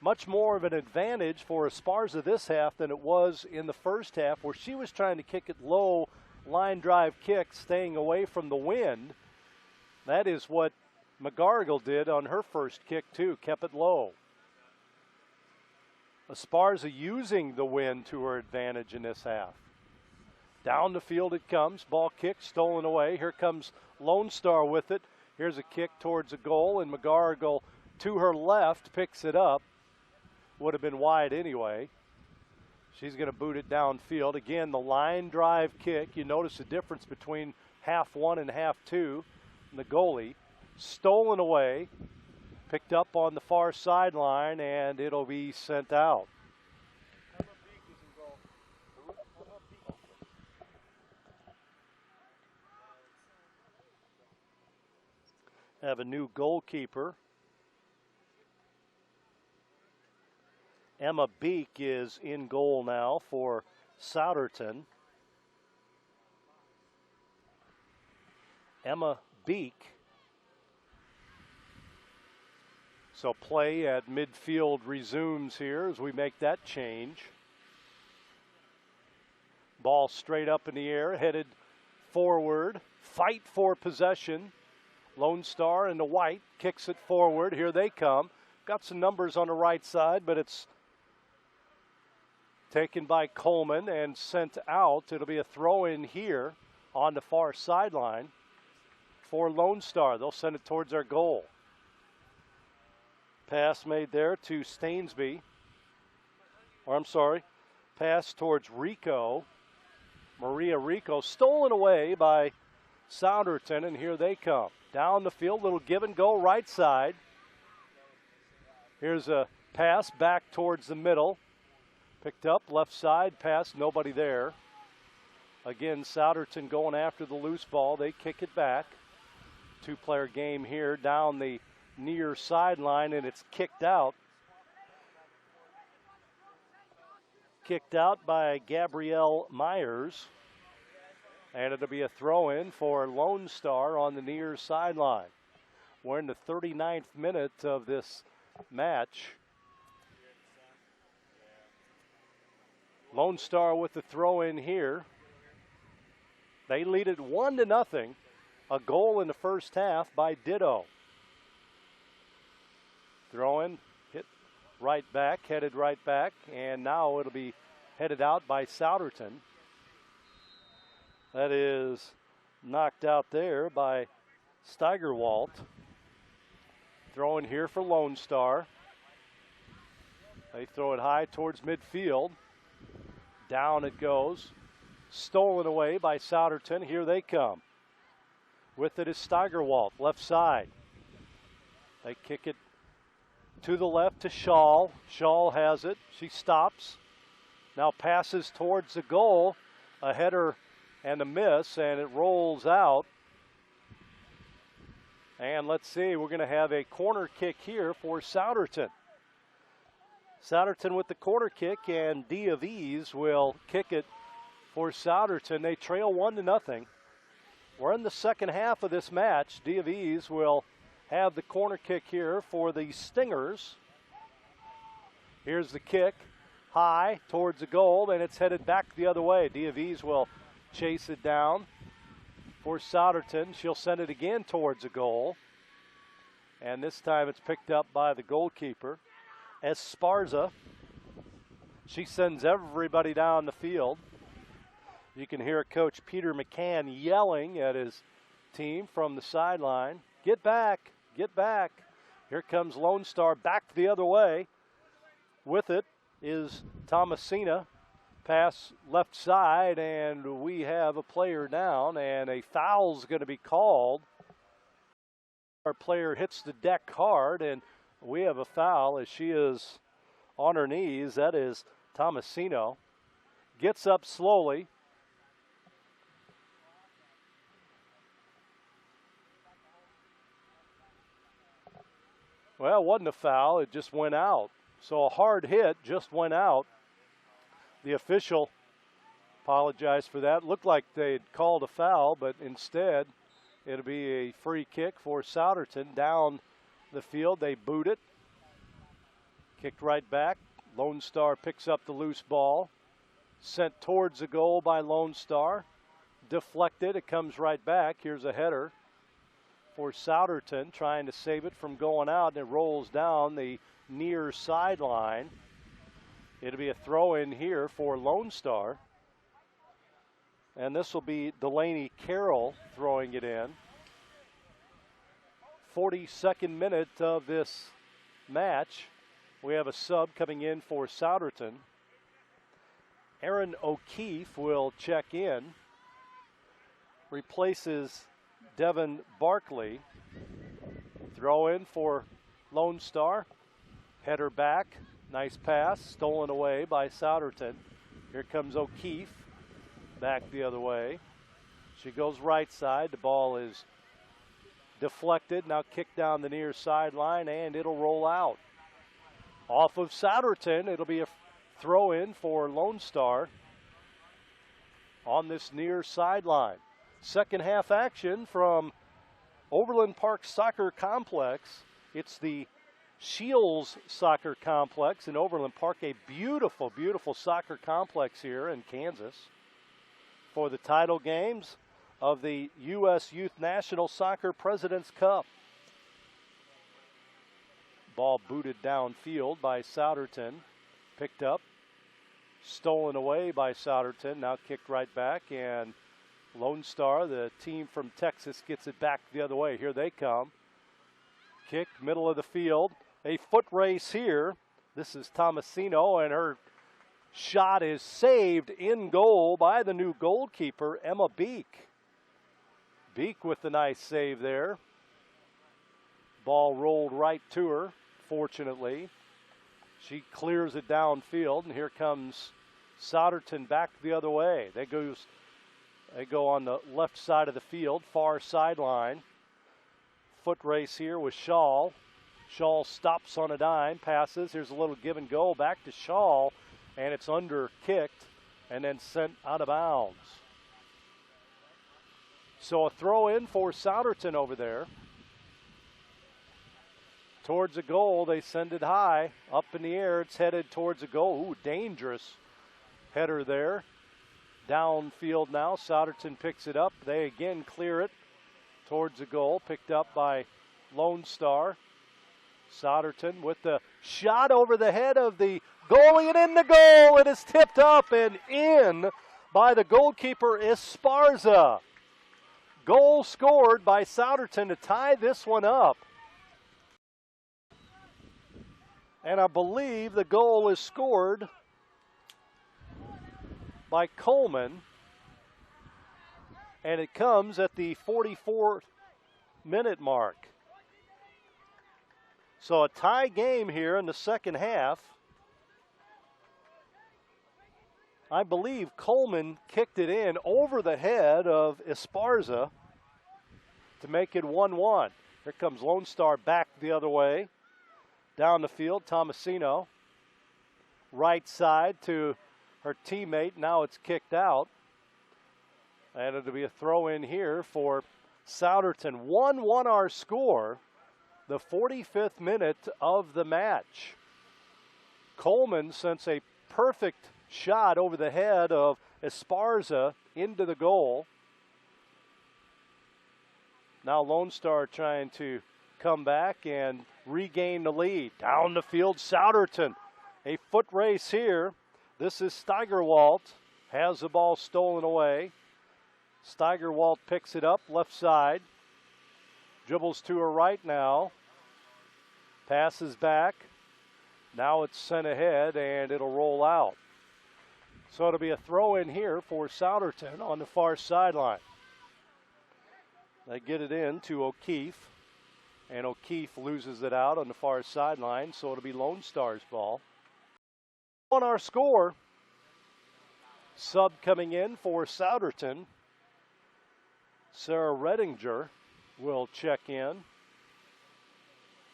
much more of an advantage for Esparza this half than it was in the first half, where she was trying to kick it low, line drive kick, staying away from the wind. That is what McGarrigle did on her first kick too, kept it low. Esparza using the wind to her advantage in this half. Down the field it comes. Ball kick stolen away. Here comes Lone Star with it. Here's a kick towards a goal, and McGarrigle to her left picks it up. Would have been wide anyway. She's going to boot it downfield. Again, the line drive kick. You notice the difference between half one and half two. And the goalie stolen away. Picked up on the far sideline, and it'll be sent out. Have a new goalkeeper. Emma Beek is in goal now for Souderton. Emma Beek. So play at midfield resumes here as we make that change. Ball straight up in the air, headed forward. Fight for possession. Lone Star in the white kicks it forward. Here they come. Got some numbers on the right side, but it's taken by Coleman and sent out. It'll be a throw in here on the far sideline for Lone Star. They'll send it towards their goal. Pass made there to Stainsby. Or I'm sorry, pass towards Rico. Maria Rico, stolen away by Souderton, and here they come. Down the field, little give and go right side. Here's a pass back towards the middle. Picked up, left side, pass, nobody there. Again, Souderton going after the loose ball. They kick it back. Two-player game here down the near sideline, and it's kicked out. Kicked out by Gabrielle Myers. And it'll be a throw-in for Lonestar on the near sideline. We're in the 39th minute of this match. Lonestar with the throw-in here. They lead it 1-0. A goal in the first half by Ditto. Throw-in, hit right back, headed right back, and now it'll be headed out by Souderton. That is knocked out there by Steigerwalt. Throw-in here for Lonestar. They throw it high towards midfield. Down it goes. Stolen away by Souderton. Here they come. With it is Steigerwalt, left side. They kick it to the left to Shaw. Shaw has it. She stops. Now passes towards the goal. A header and a miss, and it rolls out. And let's see, we're going to have a corner kick here for Souderton. Souderton with the corner kick, and Diaviz will kick it for Souderton. They trail 1-0. We're in the second half of this match. Diaviz will have the corner kick here for the Stingers. Here's the kick, high towards the goal, and it's headed back the other way. Diaviz will chase it down for Souderton. She'll send it again towards the goal. And this time it's picked up by the goalkeeper, Esparza. She sends everybody down the field. You can hear Coach Peter McCann yelling at his team from the sideline. Get back, get back. Here comes Lonestar back the other way. With it is Thomasina. Pass left side, and we have a player down, and a foul's going to be called. Our player hits the deck hard, and we have a foul as she is on her knees. That is Tomasino. Gets up slowly. Well, it wasn't a foul. It just went out. So a hard hit just went out. The official apologized for that. Looked like they'd called a foul, but instead it'll be a free kick for Souderton down the field. They boot it. Kicked right back. Lonestar picks up the loose ball. Sent towards the goal by Lonestar. Deflected. It comes right back. Here's a header for Souderton, trying to save it from going out, and it rolls down the near sideline. It'll be a throw-in here for Lonestar. And this will be Delaney Carroll throwing it in. 42nd minute of this match. We have a sub coming in for Souderton. Aaron O'Keefe will check in. Replaces Devin Barkley. Throw in for Lonestar. Header back. Nice pass, stolen away by Souderton. Here comes O'Keefe, back the other way. She goes right side. The ball is deflected, now kicked down the near sideline, and it'll roll out. Off of Souderton, it'll be a throw-in for Lonestar on this near sideline. Second half action from Overland Park Soccer Complex. It's the Shields Soccer Complex in Overland Park, a beautiful, beautiful soccer complex here in Kansas for the title games of the U.S. Youth National Soccer President's Cup. Ball booted downfield by Souderton, picked up, stolen away by Souderton, now kicked right back, and Lonestar, the team from Texas, gets it back the other way. Here they come. Kick, middle of the field. A foot race here. This is Tomasino, and her shot is saved in goal by the new goalkeeper, Emma Beek. Beek with the nice save there. Ball rolled right to her, fortunately. She clears it downfield, and here comes Souderton back the other way. They go on the left side of the field, far sideline. Foot race here with Shaw. Shaw stops on a dime, passes. Here's a little give and go back to Shaw, and it's under kicked and then sent out of bounds. So a throw in for Souderton over there. Towards the goal, they send it high, up in the air. It's headed towards the goal. Ooh, dangerous header there. Downfield now. Souderton picks it up. They again clear it towards the goal. Picked up by Lonestar. Souderton with the shot over the head of the goalie and in the goal. It is tipped up and in by the goalkeeper Esparza. Goal scored by Souderton to tie this one up. And I believe the goal is scored by Coleman. And it comes at the 44th minute mark. So a tie game here in the second half. I believe Coleman kicked it in over the head of Esparza to make it 1-1. Here comes Lonestar back the other way. Down the field, Tomasino. Right side to her teammate. Now it's kicked out. And it'll be a throw in here for Souderton. 1-1 our score. The 45th minute of the match. Coleman sends a perfect shot over the head of Esparza into the goal. Now Lonestar trying to come back and regain the lead. Down the field, Souderton. A foot race here. This is Steigerwalt. Has the ball stolen away. Steigerwalt picks it up, left side. Dribbles to her right now. Passes back. Now it's sent ahead and it'll roll out. So it'll be a throw in here for Souderton on the far sideline. They get it in to O'Keefe. And O'Keefe loses it out on the far sideline, so it'll be Lonestar's ball. On our score, sub coming in for Souderton. Sarah Redinger will check in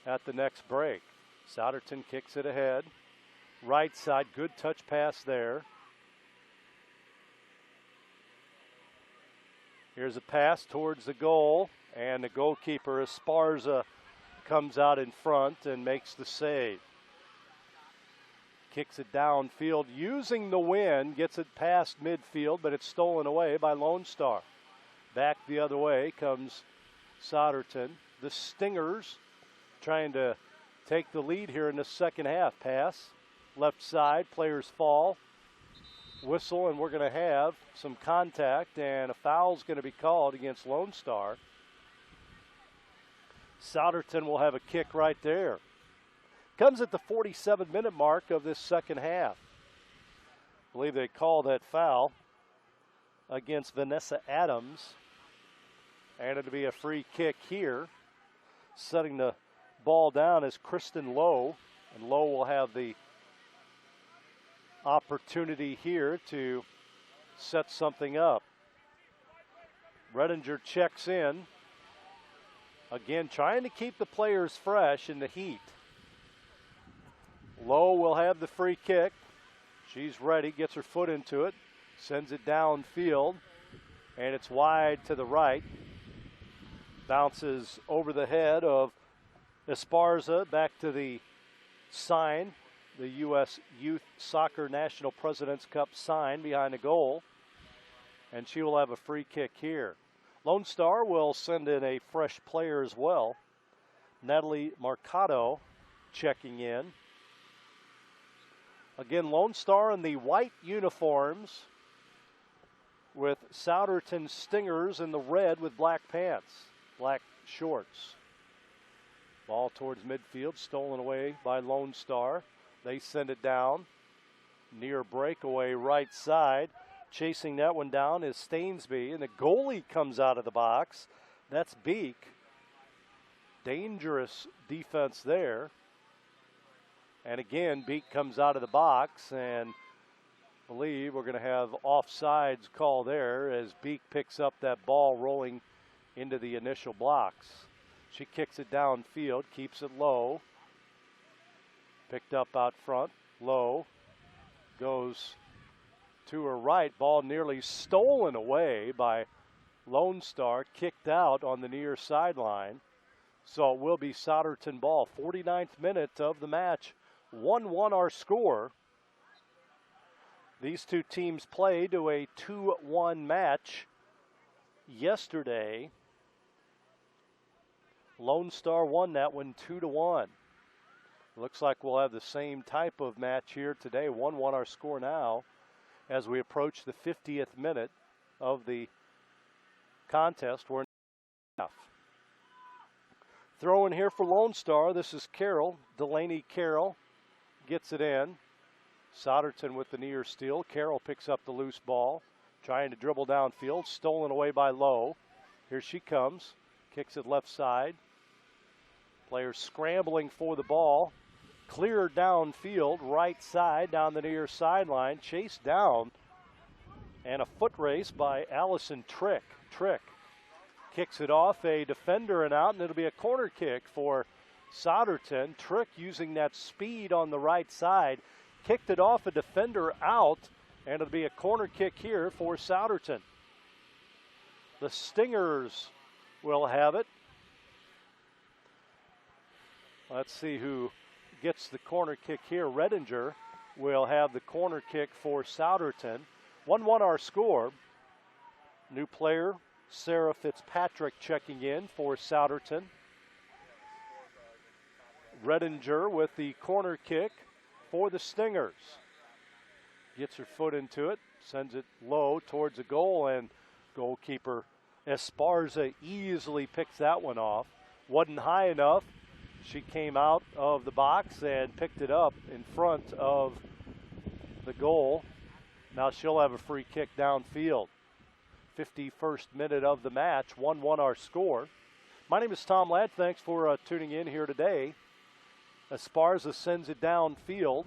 at the next break. Souderton kicks it ahead. Right side, good touch pass there. Here's a pass towards the goal, and the goalkeeper, Esparza, comes out in front and makes the save. Kicks it downfield, using the wind, gets it past midfield, but it's stolen away by Lonestar. Back the other way comes Souderton. The Stingers trying to take the lead here in the second half. Pass, left side, players fall. Whistle, and we're going to have some contact, and a foul's going to be called against Lonestar. Souderton will have a kick right there. Comes at the 47-minute mark of this second half. I believe they call that foul against Vanessa Adams. And it'll be a free kick here. Setting the ball down is Kristen Lowe. And Lowe will have the opportunity here to set something up. Redinger checks in. Again, trying to keep the players fresh in the heat. Lowe will have the free kick. She's ready, gets her foot into it, sends it downfield, and it's wide to the right. Bounces over the head of Esparza back to the sign, the U.S. Youth Soccer National President's Cup sign behind the goal. And she will have a free kick here. Lonestar will send in a fresh player as well. Natalie Marcato checking in. Again, Lonestar in the white uniforms with Souderton Stingers in the red with black pants, black shorts. Ball towards midfield, stolen away by Lonestar. They send it down. Near breakaway right side. Chasing that one down is Stainsby, and the goalie comes out of the box. That's Beek. Dangerous defense there. And again, Beek comes out of the box, and I believe we're going to have offsides call there as Beek picks up that ball rolling into the initial blocks. She kicks it downfield, keeps it low. Picked up out front, low. Goes to her right, ball nearly stolen away by Lonestar kicked out on the near sideline. So it will be Souderton ball. 49th minute of the match. 1-1 our score. These two teams played to a 2-1 match yesterday. Lonestar won that one 2-1. Looks like we'll have the same type of match here today. 1-1 our score now as we approach the 50th minute of the contest. We're in half. Throw in here for Lonestar. This is Carroll. Delaney Carroll gets it in. Souderton with the near steal. Carroll picks up the loose ball. Trying to dribble downfield. Stolen away by Lowe. Here she comes. Kicks it left side. Players scrambling for the ball. Cleared downfield. Right side down the near sideline. Chased down. And a foot race by Allison Trick. Trick kicks it off a defender and out, and it'll be a corner kick for Souderton. Trick using that speed on the right side. Kicked it off a defender out, and it'll be a corner kick here for Souderton. The Stingers will have it. Let's see who gets the corner kick here. Redinger will have the corner kick for Souderton. 1-1 our score. New player, Sarah Fitzpatrick, checking in for Souderton. Redinger with the corner kick for the Stingers. Gets her foot into it, sends it low towards the goal, and goalkeeper Esparza easily picks that one off. Wasn't high enough. She came out of the box and picked it up in front of the goal. Now she'll have a free kick downfield. 51st minute of the match, 1-1 our score. My name is Tom Ladd. Thanks for tuning in here today. Esparza sends it downfield.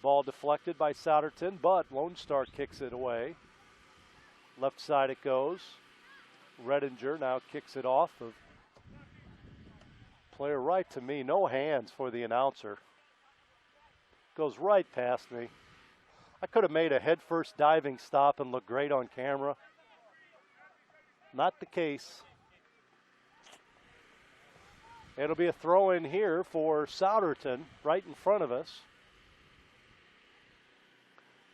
Ball deflected by Souderton, but Lonestar kicks it away. Left side it goes. Redinger now kicks it off of player right to me. No hands for the announcer. Goes right past me. I could have made a headfirst diving stop and looked great on camera. Not the case. It'll be a throw in here for Souderton right in front of us.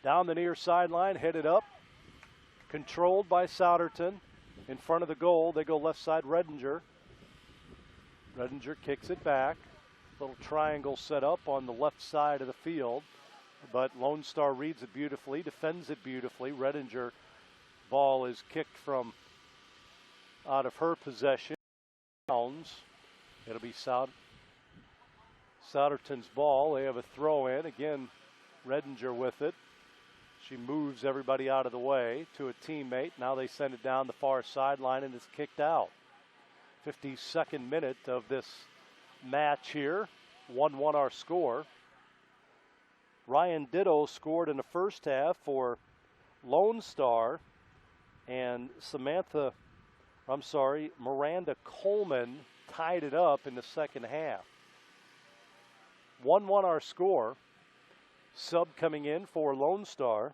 Down the near sideline, headed up. Controlled by Souderton. In front of the goal, they go left side, Redinger. Redinger kicks it back. Little triangle set up on the left side of the field. But Lonestar reads it beautifully, defends it beautifully. Redinger ball is kicked from out of her possession. It'll be Souderton's ball. They have a throw in. Again, Redinger with it. She moves everybody out of the way to a teammate. Now they send it down the far sideline and it's kicked out. 52nd minute of this match here. 1-1 our score. Ryan Ditto scored in the first half for Lonestar, and Miranda Coleman tied it up in the second half. 1-1 our score. Sub coming in for Lonestar.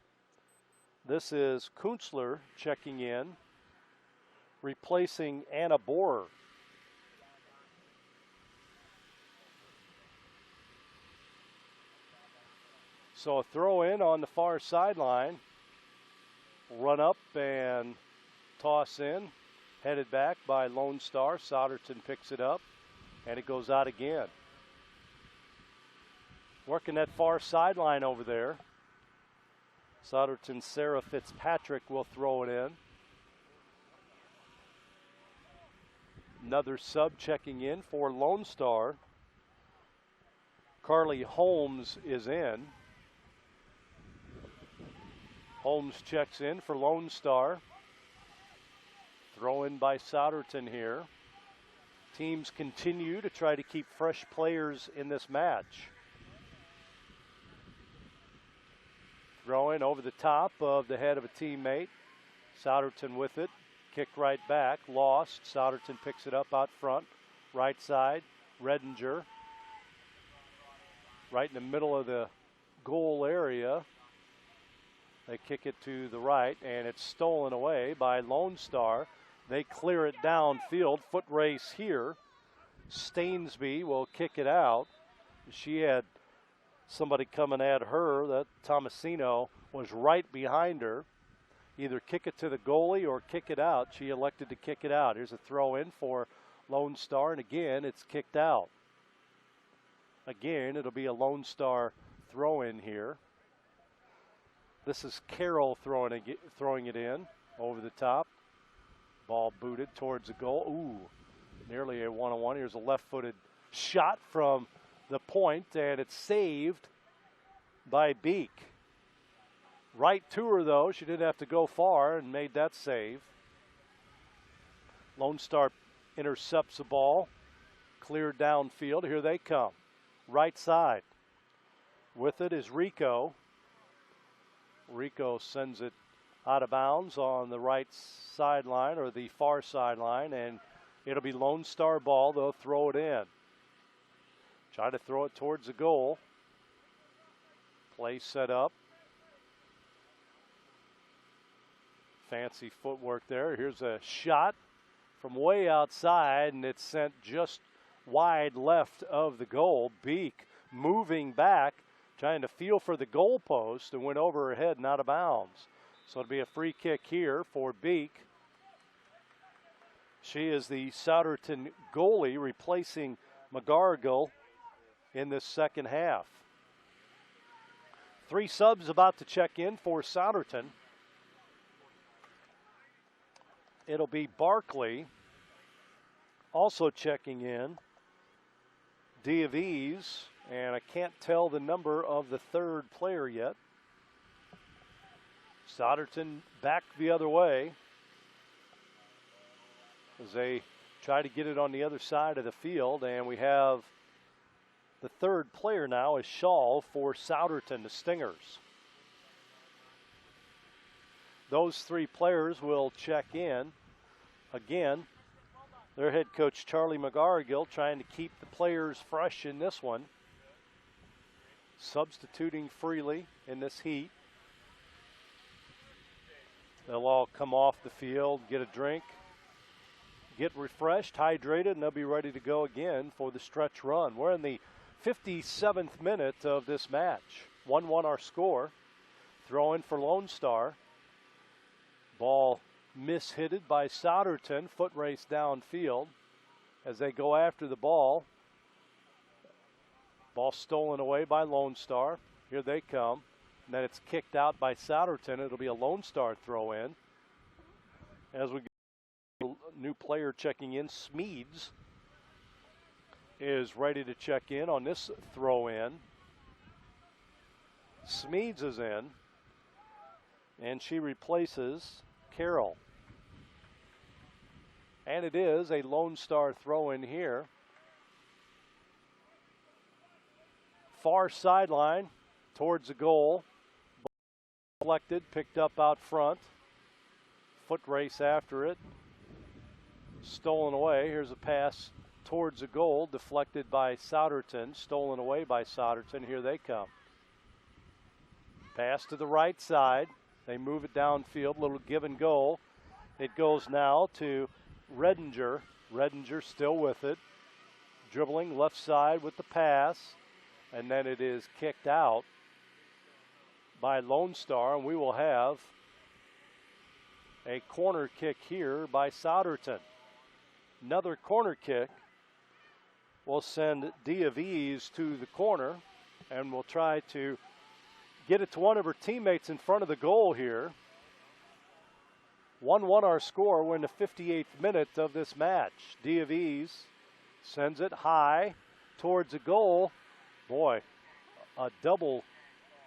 This is Kunzler checking in, replacing Anna Borer. So a throw in on the far sideline. Run up and toss in. Headed back by Lonestar. Souderton picks it up and it goes out again. Working that far sideline over there. Souderton's Sarah Fitzpatrick will throw it in. Another sub checking in for Lonestar. Carly Holmes is in. Holmes checks in for Lonestar. Throw in by Souderton here. Teams continue to try to keep fresh players in this match. Throw in over the top of the head of a teammate. Souderton with it. Kicked right back. Lost. Souderton picks it up out front. Right side. Redinger. Right in the middle of the goal area. They kick it to the right, and it's stolen away by Lonestar. They clear it downfield. Foot race here. Stainsby will kick it out. She had somebody coming at her. That Tomasino was right behind her. Either kick it to the goalie or kick it out. She elected to kick it out. Here's a throw in for Lonestar, and again, it's kicked out. Again, it'll be a Lonestar throw in here. This is Carroll throwing it in over the top. Ball booted towards the goal. Ooh, nearly a one-on-one. Here's a left-footed shot from the point, and it's saved by Beek. Right to her, though. She didn't have to go far and made that save. Lonestar intercepts the ball. Cleared downfield. Here they come. Right side. With it is Rico. Rico sends it out of bounds on the right sideline, or the far sideline, and it'll be Lonestar ball. They'll throw it in. Try to throw it towards the goal. Play set up. Fancy footwork there. Here's a shot from way outside, and it's sent just wide left of the goal. Beek moving back, trying to feel for the goal post, and went over her head and out of bounds. So it'll be a free kick here for Beek. She is the Souderton goalie, replacing McGarrigle in this second half. 3 subs about to check in for Souderton. It'll be Barkley also checking in. Diaviz, and I can't tell the number of the third player yet. Souderton back the other way as they try to get it on the other side of the field, and we have the third player now is Shaw for Souderton, the Stingers. Those 3 players will check in. Again, their head coach Charlie McGarrigle trying to keep the players fresh in this one. Substituting freely in this heat. They'll all come off the field, get a drink, get refreshed, hydrated, and they'll be ready to go again for the stretch run. We're in the 57th minute of this match. 1-1 our score. Throw in for Lonestar. Ball mishitted by Souderton. Foot race downfield as they go after the ball. Ball stolen away by Lonestar. Here they come. And then it's kicked out by Souderton. It'll be a Lonestar throw in. As we go, new player checking in, Smeeds, is ready to check in on this throw in. Smeeds is in, and she replaces Carroll. And it is a Lonestar throw in here. Far sideline towards the goal. Deflected, picked up out front. Foot race after it. Stolen away. Here's a pass towards the goal, deflected by Souderton, stolen away by Souderton. Here they come. Pass to the right side. They move it downfield, little give and go. It goes now to Redinger. Redinger still with it. Dribbling left side with the pass. And then it is kicked out by Lonestar, and we will have a corner kick here by Souderton. Another corner kick will send Diaviz to the corner, and we'll try to get it to one of her teammates in front of the goal here. 1-1 our score. We're in the 58th minute of this match. Diaviz sends it high towards the goal. Boy, a double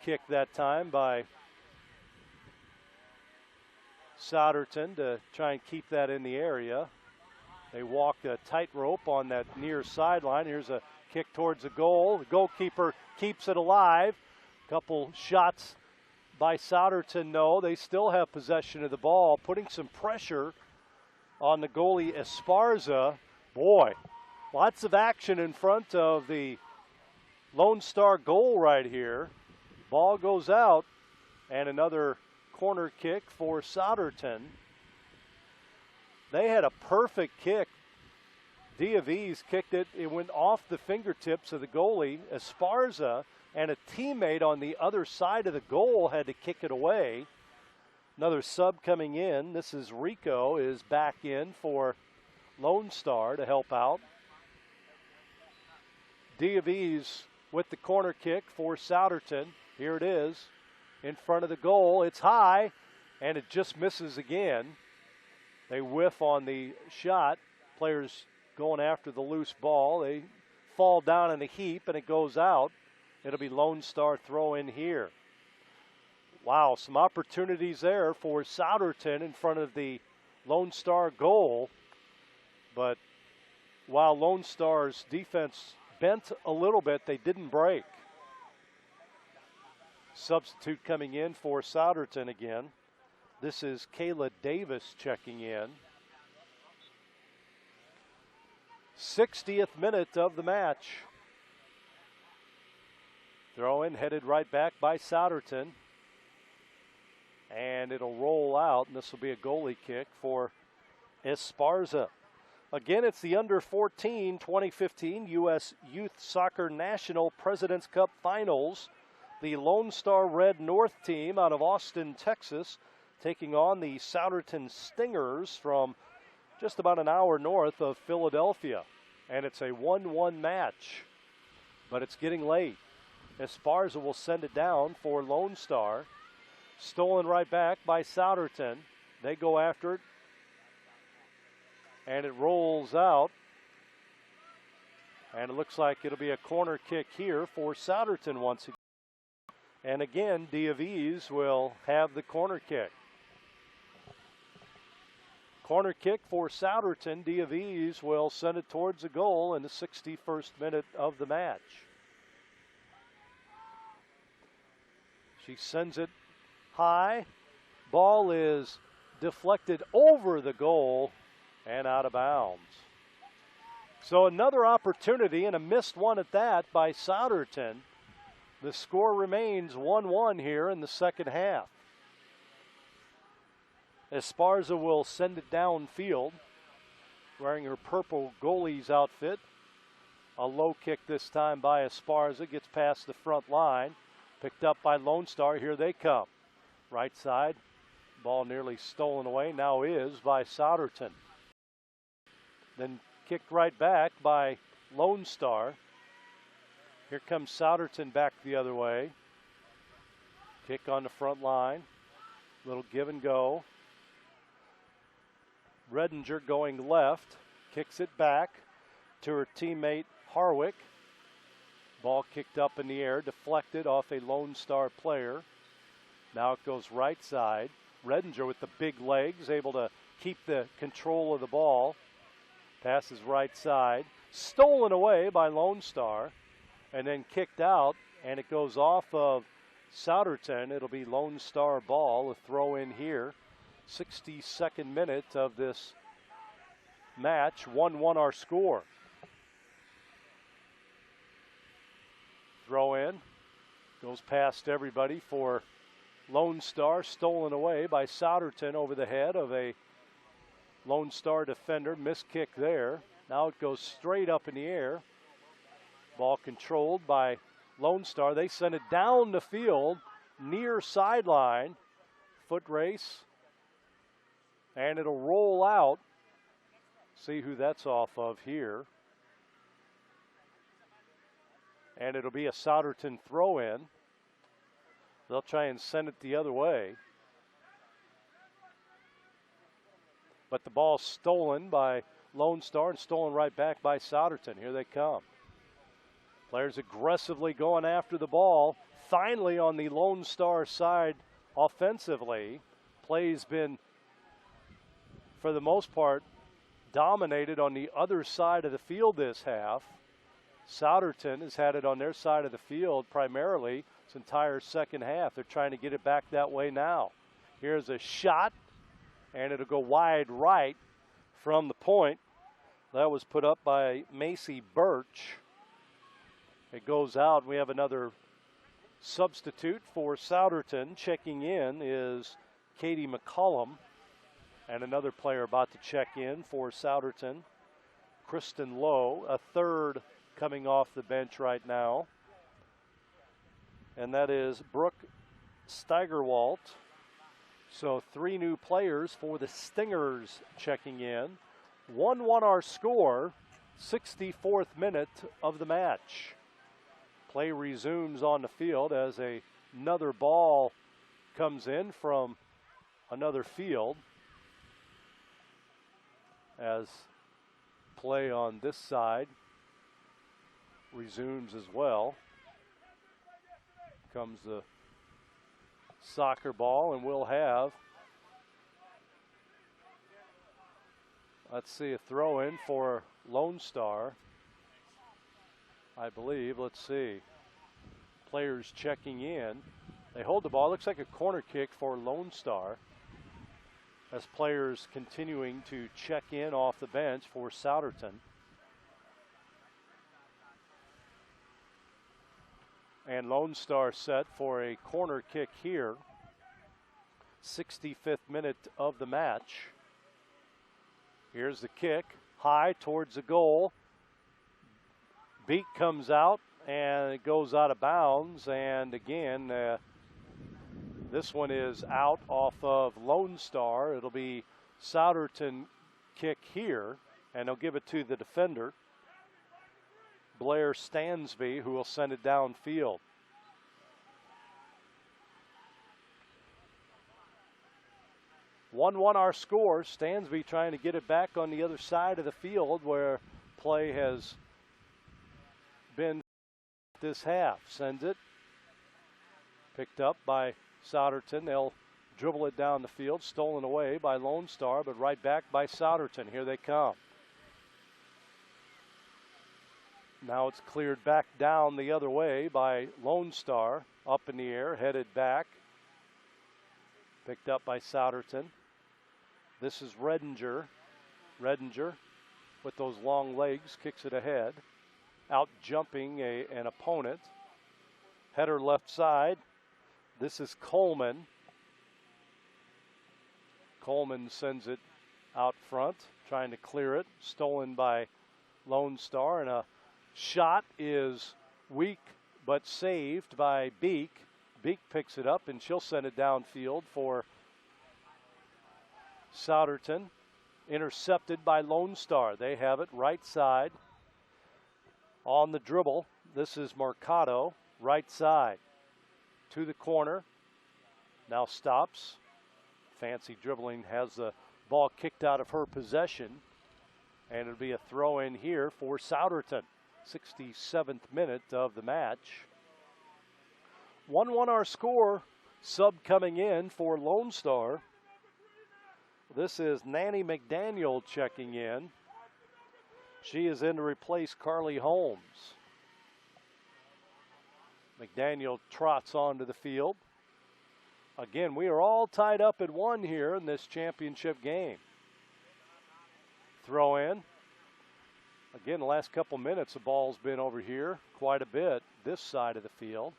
kick that time by Souderton to try and keep that in the area. They walk a tightrope on that near sideline. Here's a kick towards the goal. The goalkeeper keeps it alive. Couple shots by Souderton, no. They still have possession of the ball, putting some pressure on the goalie Esparza. Boy, lots of action in front of the Lonestar goal right here. Ball goes out, and another corner kick for Souderton. They had a perfect kick. Diaviz kicked it. It went off the fingertips of the goalie, Esparza, and a teammate on the other side of the goal had to kick it away. Another sub coming in. This is Rico is back in for Lonestar to help out. Diaviz with the corner kick for Souderton. Here it is in front of the goal. It's high, and it just misses again. They whiff on the shot. Players going after the loose ball. They fall down in a heap, and it goes out. It'll be Lonestar throw in here. Wow, some opportunities there for Souderton in front of the Lonestar goal. But while Lonestar's defense bent a little bit, they didn't break. Substitute coming in for Souderton again. This is Kayla Davis checking in. 60th minute of the match. Throw in headed right back by Souderton. And it'll roll out, and this will be a goalie kick for Esparza. Again, it's the Under-14 2015 U.S. Youth Soccer National President's Cup Finals. The Lonestar Red North team out of Austin, Texas, taking on the Souderton Stingers from just about an hour north of Philadelphia. And it's a 1-1 match, but it's getting late. Esparza will send it down for Lonestar. Stolen right back by Souderton. They go after it, and it rolls out. And it looks like it'll be a corner kick here for Souderton once again. And again, Diaviz will have the corner kick. Corner kick for Souderton. Diaviz will send it towards the goal in the 61st minute of the match. She sends it high. Ball is deflected over the goal and out of bounds. So another opportunity, and a missed one at that, by Souderton. The score remains 1-1 here in the second half. Esparza will send it downfield, wearing her purple goalie's outfit. A low kick this time by Esparza, gets past the front line. Picked up by Lonestar. Here they come. Right side. Ball nearly stolen away. Now is by Souderton. Then kicked right back by Lonestar. Here comes Souderton back the other way. Kick on the front line. Little give and go. Redinger going left. Kicks it back to her teammate Harwick. Ball kicked up in the air, deflected off a Lonestar player. Now it goes right side. Redinger with the big legs, able to keep the control of the ball. Passes right side. Stolen away by Lonestar. And then kicked out, and it goes off of Souderton. It'll be Lonestar ball, a throw in here. 62nd minute of this match. 1-1 our score. Throw in. Goes past everybody for Lonestar. Stolen away by Souderton over the head of a Lonestar defender. Missed kick there. Now it goes straight up in the air. Ball controlled by Lonestar. They send it down the field, near sideline. Foot race. And it'll roll out. See who that's off of here. And it'll be a Souderton throw in. They'll try and send it the other way. But the ball's stolen by Lonestar and stolen right back by Souderton. Here they come. Players aggressively going after the ball. Finally on the Lonestar side offensively. Play's been, for the most part, dominated on the other side of the field this half. Souderton has had it on their side of the field primarily this entire second half. They're trying to get it back that way now. Here's a shot, and it'll go wide right from the point. That was put up by Macy Birch. It goes out. We have another substitute for Souderton. Checking in is Katie McCollum. And another player about to check in for Souderton, Kristen Lowe, a third coming off the bench right now. And that is Brooke Steigerwalt. So 3 new players for the Stingers checking in. 1-1 our score, 64th minute of the match. Play resumes on the field as another ball comes in from another field. As play on this side resumes as well. Comes the soccer ball, and we'll have, let's see, a throw in for Lonestar, I believe. Let's see. Players checking in. They hold the ball. Looks like a corner kick for Lonestar, as players continuing to check in off the bench for Souderton. And Lonestar set for a corner kick here. 65th minute of the match. Here's the kick, high towards the goal. Beak comes out and it goes out of bounds, and again, this one is out off of Lonestar. It'll be Souderton kick here, and they'll give it to the defender, Blair Stansby, who will send it downfield. One our score. Stansby trying to get it back on the other side of the field where play has been this half. Sends it. Picked up by Souderton. They'll dribble it down the field, stolen away by Lonestar, but right back by Souderton. Here they come. Now it's cleared back down the other way by Lonestar, up in the air, headed back. Picked up by Souderton. This is Redinger. Redinger, with those long legs, kicks it ahead, out jumping an opponent. Header left side. This is Coleman. Coleman sends it out front, trying to clear it. Stolen by Lonestar, and a shot is weak but saved by Beak. Beak picks it up, and she'll send it downfield for Souderton. Intercepted by Lonestar. They have it right side. On the dribble, this is Mercado, right side. To the corner, now stops. Fancy dribbling, has the ball kicked out of her possession, and it'll be a throw in here for Souderton. 67th minute of the match. 1-1 our score. Sub coming in for Lonestar. This is Nanny McDaniel checking in. She is in to replace Carly Holmes. McDaniel trots onto the field. Again, we are all tied up at 1 here in this championship game. Throw in. Again, the last couple minutes, the ball's been over here quite a bit, this side of the field.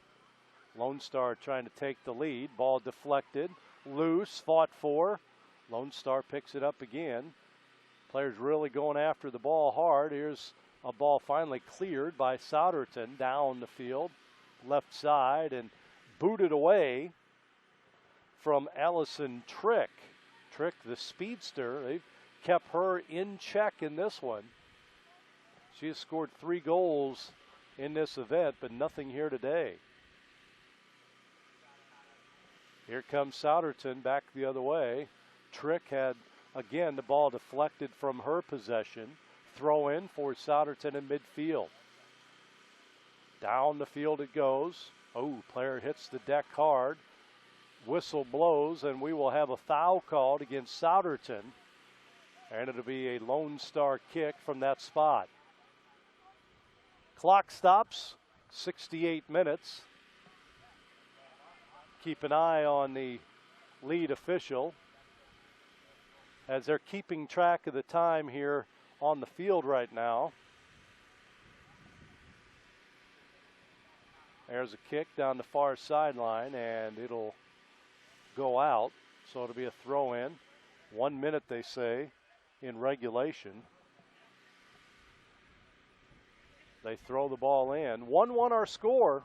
Lonestar trying to take the lead. Ball deflected, loose, fought for. Lonestar picks it up again. Players really going after the ball hard. Here's a ball finally cleared by Souderton down the field, left side, and booted away from Allison Trick. Trick, the speedster. They've kept her in check in this one. She has scored 3 goals in this event, but nothing here today. Here comes Souderton back the other way. Trick had, again, the ball deflected from her possession. Throw in for Souderton in midfield. Down the field it goes. Oh, player hits the deck hard. Whistle blows, and we will have a foul called against Souderton. And it'll be a Lonestar kick from that spot. Clock stops, 68 minutes. Keep an eye on the lead official as they're keeping track of the time here on the field right now. There's a kick down the far sideline, and it'll go out. So it'll be a throw in. 1 minute, they say, in regulation. They throw the ball in. 1-1 our score.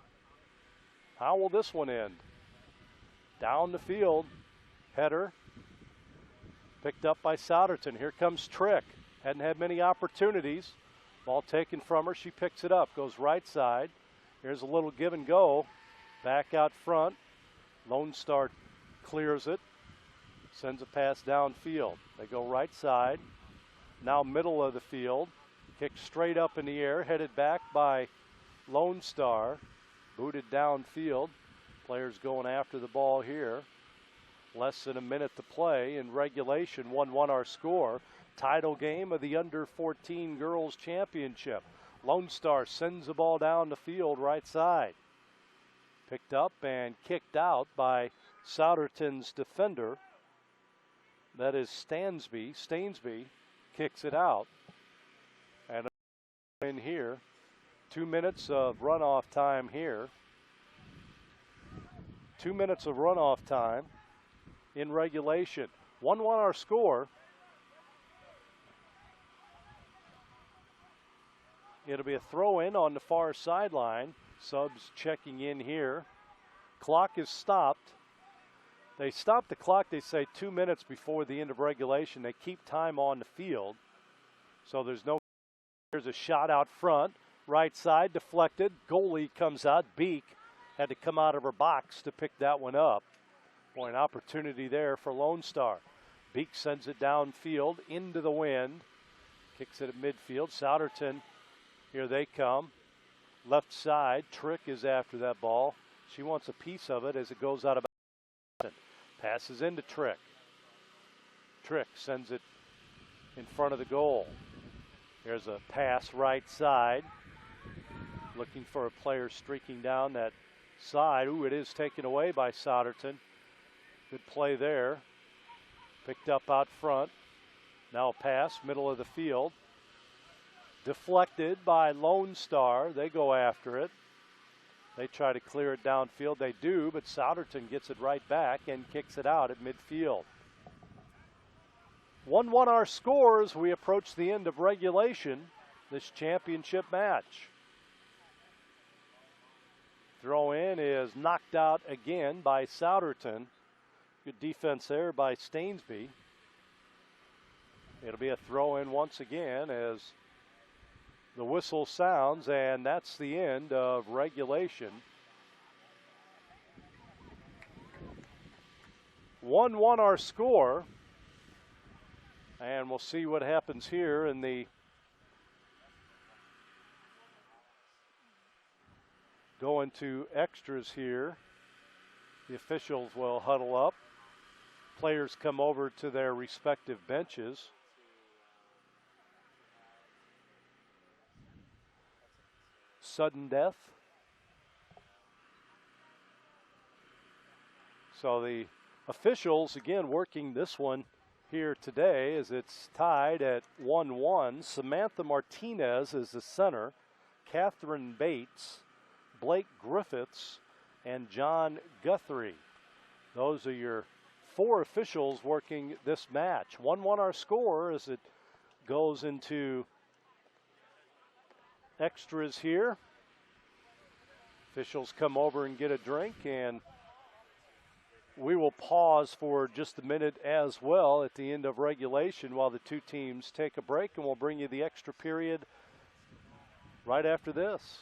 How will this one end? Down the field. Header. Picked up by Souderton. Here comes Trick. Hadn't had many opportunities. Ball taken from her. She picks it up. Goes right side. Here's a little give and go. Back out front. Lonestar clears it. Sends a pass downfield. They go right side. Now middle of the field. Kick straight up in the air. Headed back by Lonestar. Booted downfield. Players going after the ball here. Less than a minute to play in regulation. 1-1 our score. Title game of the Under-14 Girls Championship. Lonestar sends the ball down the field right side. Picked up and kicked out by Souderton's defender. That is Stainsby. Stainsby kicks it out. And in here, 2 minutes of runoff time here. 2 minutes of runoff time in regulation. 1-1 our score. It'll be a throw in on the far sideline. Subs checking in here. Clock is stopped. They stop the clock, they say, 2 minutes before the end of regulation. They keep time on the field. So there's no. Here's a shot out front. Right side deflected. Goalie comes out. Beek had to come out of her box to pick that one up. Boy, an opportunity there for Lonestar. Beek sends it downfield into the wind. Kicks it at midfield. Souderton, here they come. Left side, Trick is after that ball. She wants a piece of it as it goes out of bounds. Passes into Trick. Trick sends it in front of the goal. There's a pass right side. Looking for a player streaking down that side. Ooh, it is taken away by Souderton. Good play there. Picked up out front. Now a pass, middle of the field. Deflected by Lonestar. They go after it. They try to clear it downfield. They do, but Souderton gets it right back and kicks it out at midfield. 1-1 our score as we approach the end of regulation, this championship match. Throw in is knocked out again by Souderton. Good defense there by Stainsby. It'll be a throw in once again as the whistle sounds, and that's the end of regulation. 1-1 our score. And we'll see what happens here in the going to extras here. The officials will huddle up. Players come over to their respective benches. Sudden death. So the officials, again, working this one here today as it's tied at 1-1. Samantha Martinez is the center. Catherine Bates, Blake Griffiths, and John Guthrie. Those are your four officials working this match. 1-1 our score as it goes into extras here. Officials come over and get a drink, and we will pause for just a minute as well at the end of regulation while the two teams take a break, and we'll bring you the extra period right after this.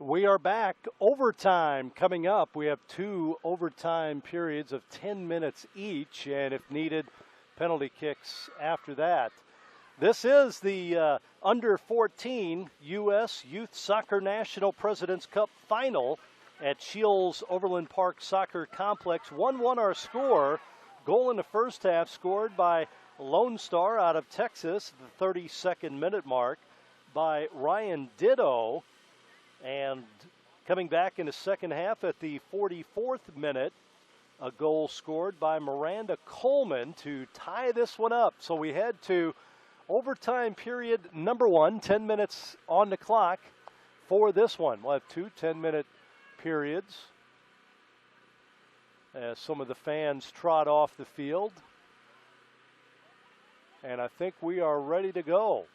We are back. Overtime coming up. We have 2 overtime periods of 10 minutes each, and if needed, penalty kicks after that. This is the under 14 U.S. Youth Soccer National President's Cup final at Shields Overland Park Soccer Complex. 1-1 our score. Goal in the first half scored by Lonestar out of Texas, the 32nd minute mark, by Ryan Ditto. And coming back in the second half at the 44th minute, a goal scored by Miranda Coleman to tie this one up. So we head to overtime period number 1, 10 minutes on the clock for this one. We'll have 2 10-minute periods as some of the fans trot off the field. And I think we are ready to go.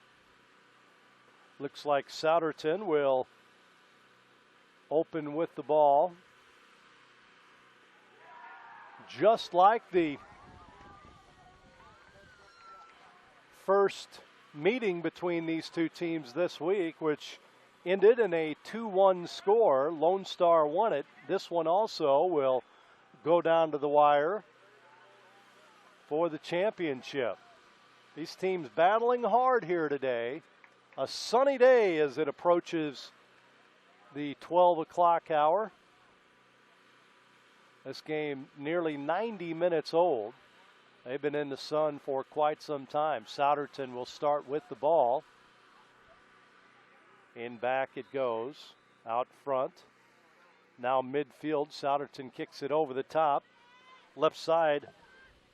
Looks like Souderton will open with the ball. Just like the first meeting between these two teams this week, which ended in a 2-1 score. Lonestar won it. This one also will go down to the wire for the championship. These teams battling hard here today. A sunny day as it approaches the 12 o'clock hour. This game nearly 90 minutes old. They've been in the sun for quite some time. Souderton will start with the ball. In back it goes, out front. Now midfield, Souderton kicks it over the top. Left side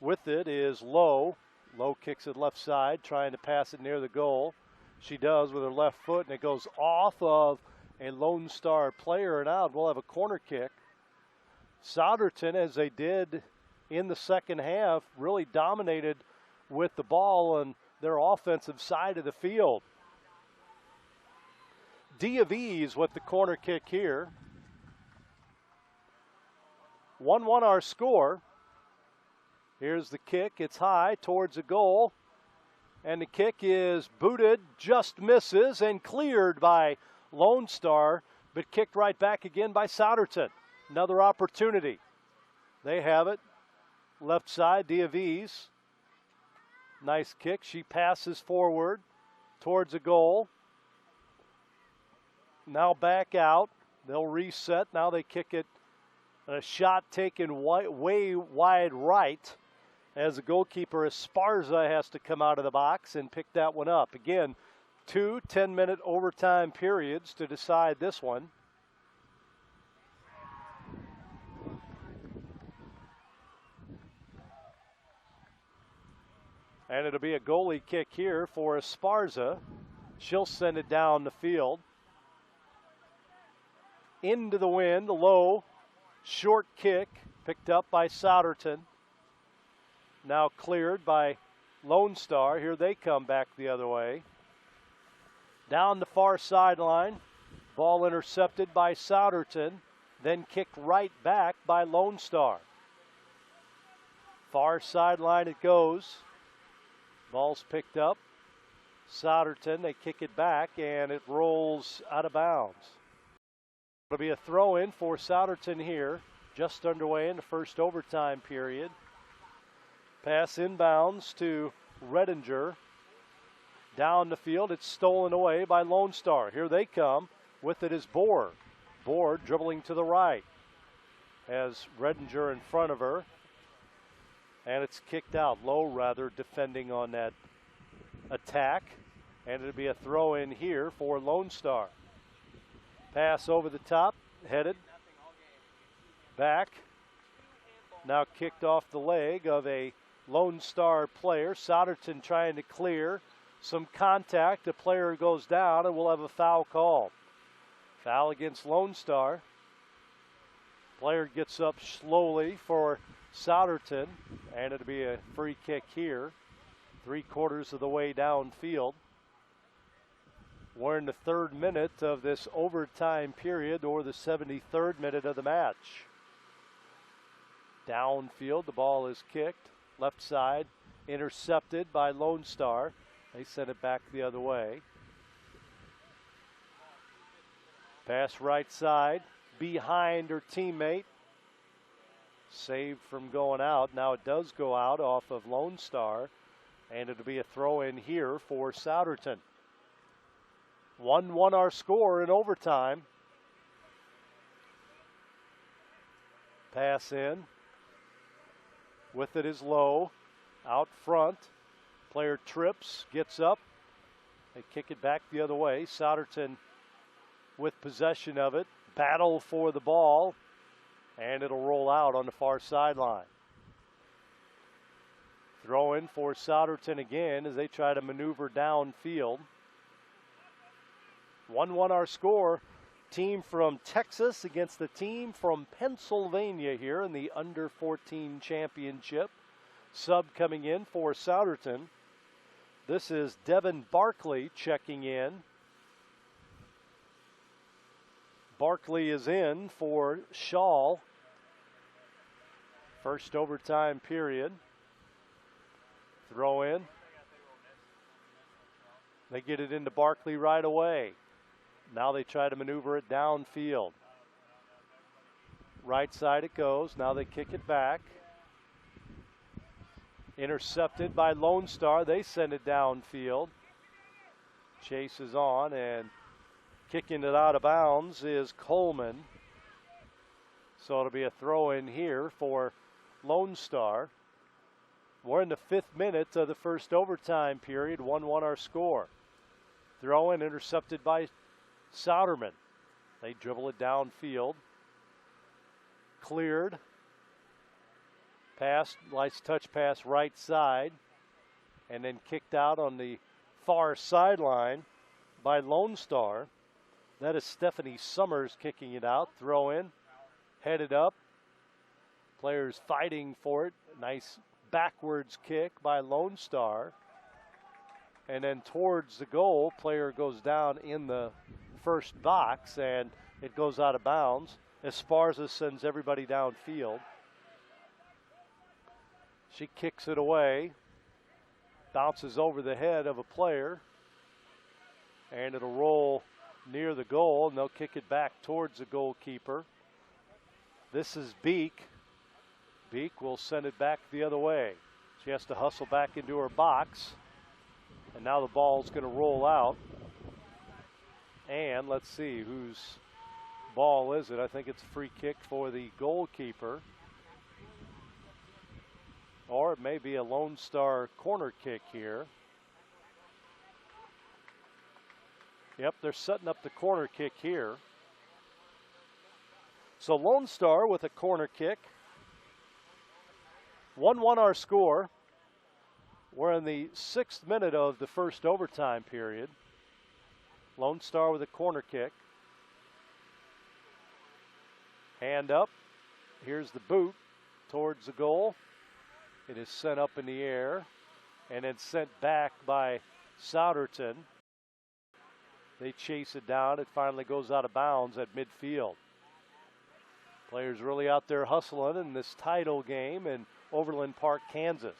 with it is Lowe. Lowe kicks it left side, trying to pass it near the goal. She does with her left foot, and it goes off of a Lonestar player and out. We'll have a corner kick. Souderton, as they did in the second half, really dominated with the ball on their offensive side of the field. D of E's with the corner kick here. 1-1 our score. Here's the kick. It's high towards the goal. And the kick is booted, just misses, and cleared by Lonestar, but kicked right back again by Souderton. Another opportunity. They have it. Left side, D of E's. Nice kick. She passes forward towards the goal. Now back out. They'll reset. Now they kick it. A shot taken way wide right as the goalkeeper Esparza has to come out of the box and pick that one up. Again, 2 10-minute overtime periods to decide this one. And it'll be a goalie kick here for Esparza. She'll send it down the field. Into the wind, low, short kick, picked up by Souderton. Now cleared by Lonestar. Here they come back the other way. Down the far sideline. Ball intercepted by Souderton. Then kicked right back by Lonestar. Far sideline it goes. Ball's picked up. Souderton, they kick it back, and it rolls out of bounds. It'll be a throw-in for Souderton here. Just underway in the first overtime period. Pass inbounds to Redinger. Down the field, it's stolen away by Lonestar. Here they come. With it is Bohr. Bohr dribbling to the right. Has Redinger in front of her. And it's kicked out. Low, rather, defending on that attack. And it'll be a throw-in here for Lonestar. Pass over the top, headed. Back. Now kicked off the leg of a Lonestar player. Souderton trying to clear. Some contact. The player goes down, and we'll have a foul call. Foul against Lonestar. Player gets up slowly for Souderton, and it'll be a free kick here. 3/4 of the way downfield. We're in the 3rd minute of this overtime period, or the 73rd minute of the match. Downfield, the ball is kicked. Left side, intercepted by Lonestar. They send it back the other way. Pass right side, behind her teammate. Saved from going out. Now it does go out off of Lonestar, and it'll be a throw in here for Souderton. 1-1 our score in overtime. Pass in. With it is Lowe. Out front. Player trips, gets up. They kick it back the other way. Souderton with possession of it. Battle for the ball. And it'll roll out on the far sideline. Throw in for Souderton again as they try to maneuver downfield. 1-1 our score. Team from Texas against the team from Pennsylvania here in the under 14 championship. Sub coming in for Souderton. This is Devin Barkley checking in. Barkley is in for Shaw. First overtime period. Throw in. They get it into Barkley right away. Now they try to maneuver it downfield. Right side it goes. Now they kick it back. Intercepted by Lonestar. They send it downfield. Chase is on, and kicking it out of bounds is Coleman. So it'll be a throw in here for Lonestar. We're in the 5th minute of the first overtime period. 1-1 our score. Throw in intercepted by Souderman. They dribble it downfield. Cleared. Pass, nice touch pass right side. And then kicked out on the far sideline by Lonestar. That is Stephanie Summers kicking it out. Throw in. Headed up. Players fighting for it. Nice backwards kick by Lonestar. And then towards the goal, player goes down in the first box, and it goes out of bounds. Esparza sends everybody downfield. She kicks it away. Bounces over the head of a player. And it'll roll near the goal, and they'll kick it back towards the goalkeeper. This is Beek. Beek will send it back the other way. She has to hustle back into her box. And now the ball's going to roll out. And let's see, whose ball is it? I think it's a free kick for the goalkeeper. Or it may be a Lonestar corner kick here. Yep, they're setting up the corner kick here. So Lonestar with a corner kick. 1-1 our score. We're in the 6th minute of the first overtime period. Lonestar with a corner kick. Hand up. Here's the boot towards the goal. It is sent up in the air and then sent back by Souderton. They chase it down. It finally goes out of bounds at midfield. Players really out there hustling in this title game in Overland Park, Kansas.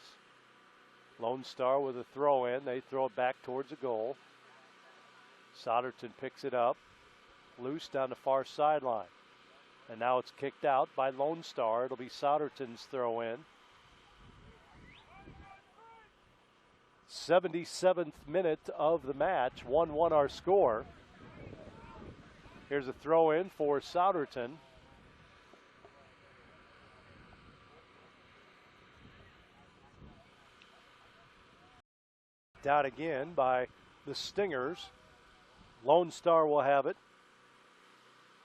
Lonestar with a throw in. They throw it back towards the goal. Souderton picks it up. Loose down the far sideline. And now it's kicked out by Lonestar. It'll be Souderton's throw in. 77th minute of the match. 1-1 our score. Here's a throw in for Souderton. Down again by the Stingers. Lonestar will have it.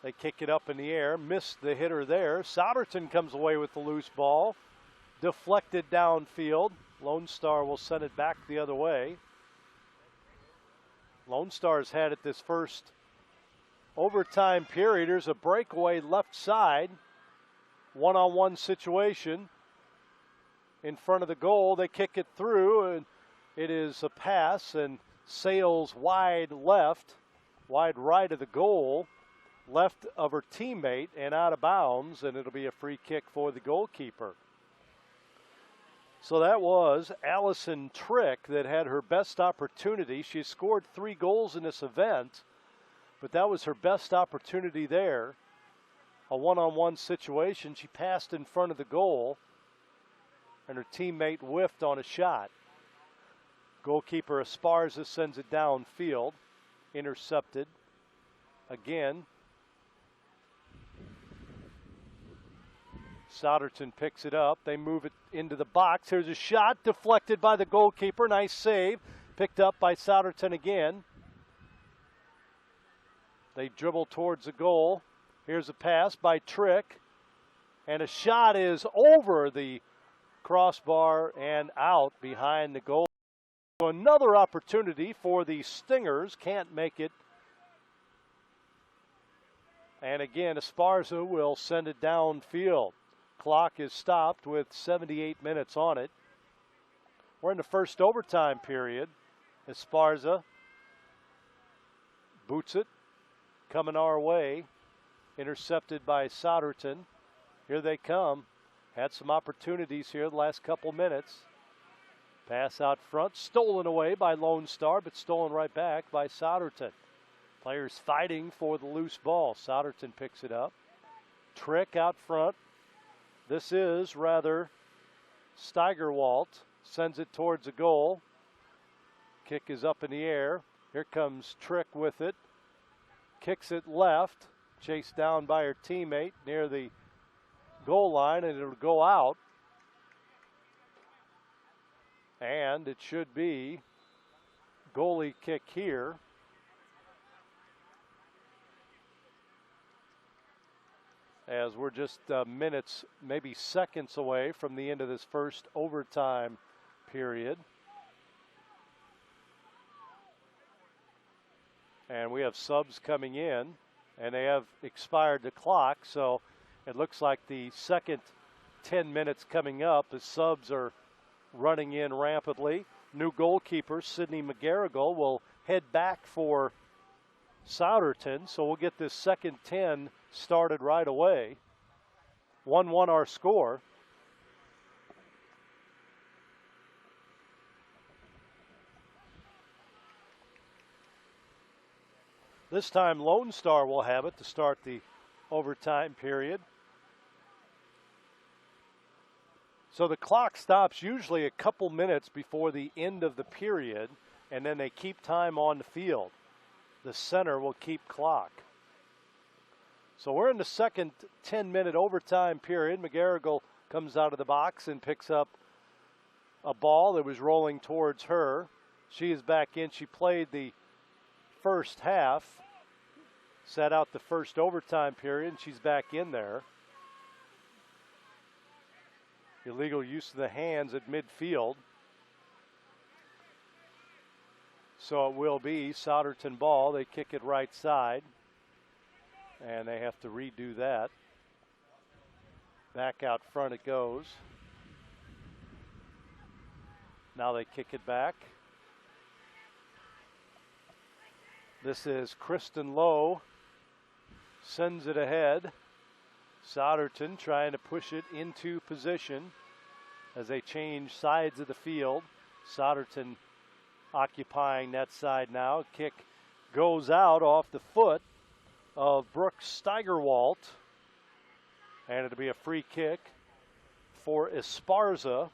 They kick it up in the air. Missed the hitter there. Souderton comes away with the loose ball. Deflected downfield. Lonestar will send it back the other way. Lonestar's had it this first overtime period. There's a breakaway left side. One-on-one situation in front of the goal. They kick it through, and it is a pass and sails wide left, wide right of the goal, left of her teammate and out of bounds, and it'll be a free kick for the goalkeeper. So that was Allison Trick that had her best opportunity. She scored 3 goals in this event. but that was her best opportunity there. A one-on-one situation. She passed in front of the goal, and her teammate whiffed on a shot. Goalkeeper Esparza sends it downfield, intercepted again. Souderton picks it up. They move it into the box. Here's a shot deflected by the goalkeeper. Nice save. Picked up by Souderton again. They dribble towards the goal. Here's a pass by Trick. And a shot is over the crossbar and out behind the goal. So another opportunity for the Stingers. Can't make it. And again, Esparza will send it downfield. Clock is stopped with 78 minutes on it. We're in the first overtime period. Esparza boots it, coming our way, intercepted by Souderton. Here they come. Had some opportunities here the last couple minutes. Pass out front, stolen away by Lonestar, but stolen right back by Souderton. Players fighting for the loose ball. Souderton picks it up. Trick out front. This is rather Steigerwalt. Sends it towards the goal. Kick is up in the air. Here comes Trick with it. Kicks it left. Chased down by her teammate near the goal line, and it'll go out. And it should be goalie kick here. As we're just minutes, maybe seconds away from the end of this first overtime period. And we have subs coming in, and they have expired the clock, so it looks like the second 10 minutes coming up, the subs are running in rapidly. New goalkeeper, Sydney McGarrigle, will head back for Souderton, so we'll get this second 10 started right away. 1-1 our score. This time Lonestar will have it to start the overtime period. So the clock stops usually a couple minutes before the end of the period, and then they keep time on the field. The center will keep clock. So we're in the second 10-minute overtime period. McGarrigle comes out of the box and picks up a ball that was rolling towards her. She is back in. She played the first half, sat out the first overtime period, and she's back in there. Illegal use of the hands at midfield. So it will be Souderton ball. They kick it right side, and they have to redo that. Back out front it goes. Now they kick it back. This is Kristen Lowe. Sends it ahead. Souderton trying to push it into position as they change sides of the field. Souderton occupying that side now. Kick goes out off the foot of Brooke Steigerwalt. And it'll be a free kick for Esparza.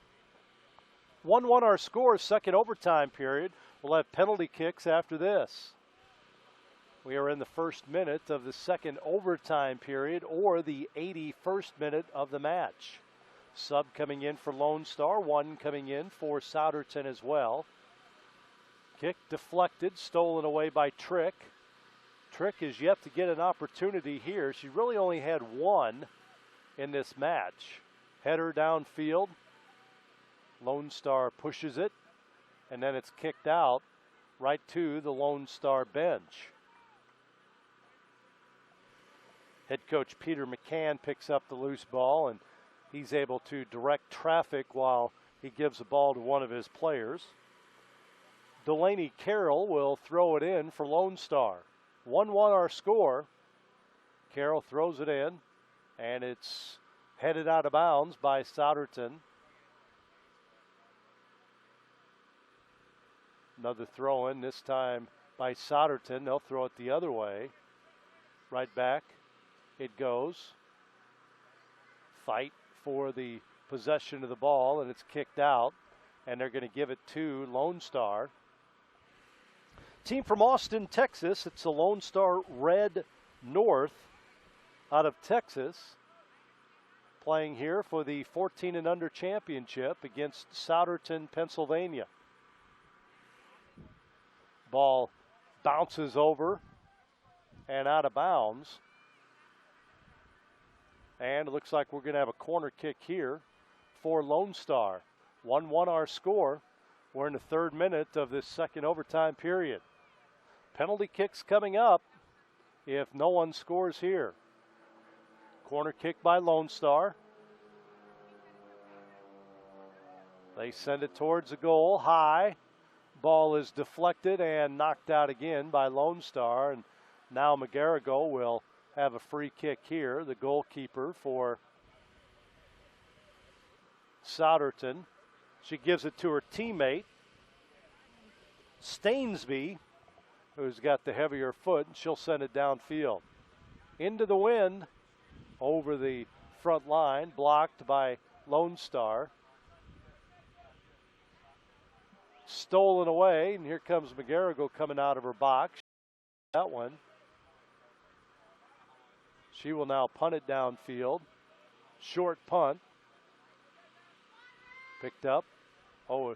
1-1 our score, second overtime period. We'll have penalty kicks after this. We are in the first minute of the second overtime period, or the 81st minute of the match. Sub coming in for Lonestar, one coming in for Souderton as well. Kick deflected, stolen away by Trick. Trick is yet to get an opportunity here. She really only had one in this match. Header downfield. Lonestar pushes it, and then it's kicked out right to the Lonestar bench. Head coach Peter McCann picks up the loose ball, and he's able to direct traffic while he gives the ball to one of his players. Delaney Carroll will throw it in for Lonestar. 1-1 our score. Carroll throws it in, and it's headed out of bounds by Souderton. Another throw in, this time by Souderton. They'll throw it the other way. Right back it goes. Fight for the possession of the ball, and it's kicked out, and they're going to give it to Lonestar. Team from Austin, Texas. It's the Lonestar Red North out of Texas, playing here for the 14 and under championship against Souderton, Pennsylvania. Ball bounces over and out of bounds. And it looks like we're going to have a corner kick here for Lonestar. 1-1 our score. We're in the 3rd minute of this second overtime period. Penalty kicks coming up if no one scores here. Corner kick by Lonestar. They send it towards the goal, high. Ball is deflected and knocked out again by Lonestar. And now McGarrigle will have a free kick here, the goalkeeper for Souderton. She gives it to her teammate, Stainsby, who's got the heavier foot, and she'll send it downfield. Into the wind, over the front line, blocked by Lonestar. Stolen away, and here comes McGarrigle coming out of her box. That one. She will now punt it downfield. Short punt. Picked up. Oh, a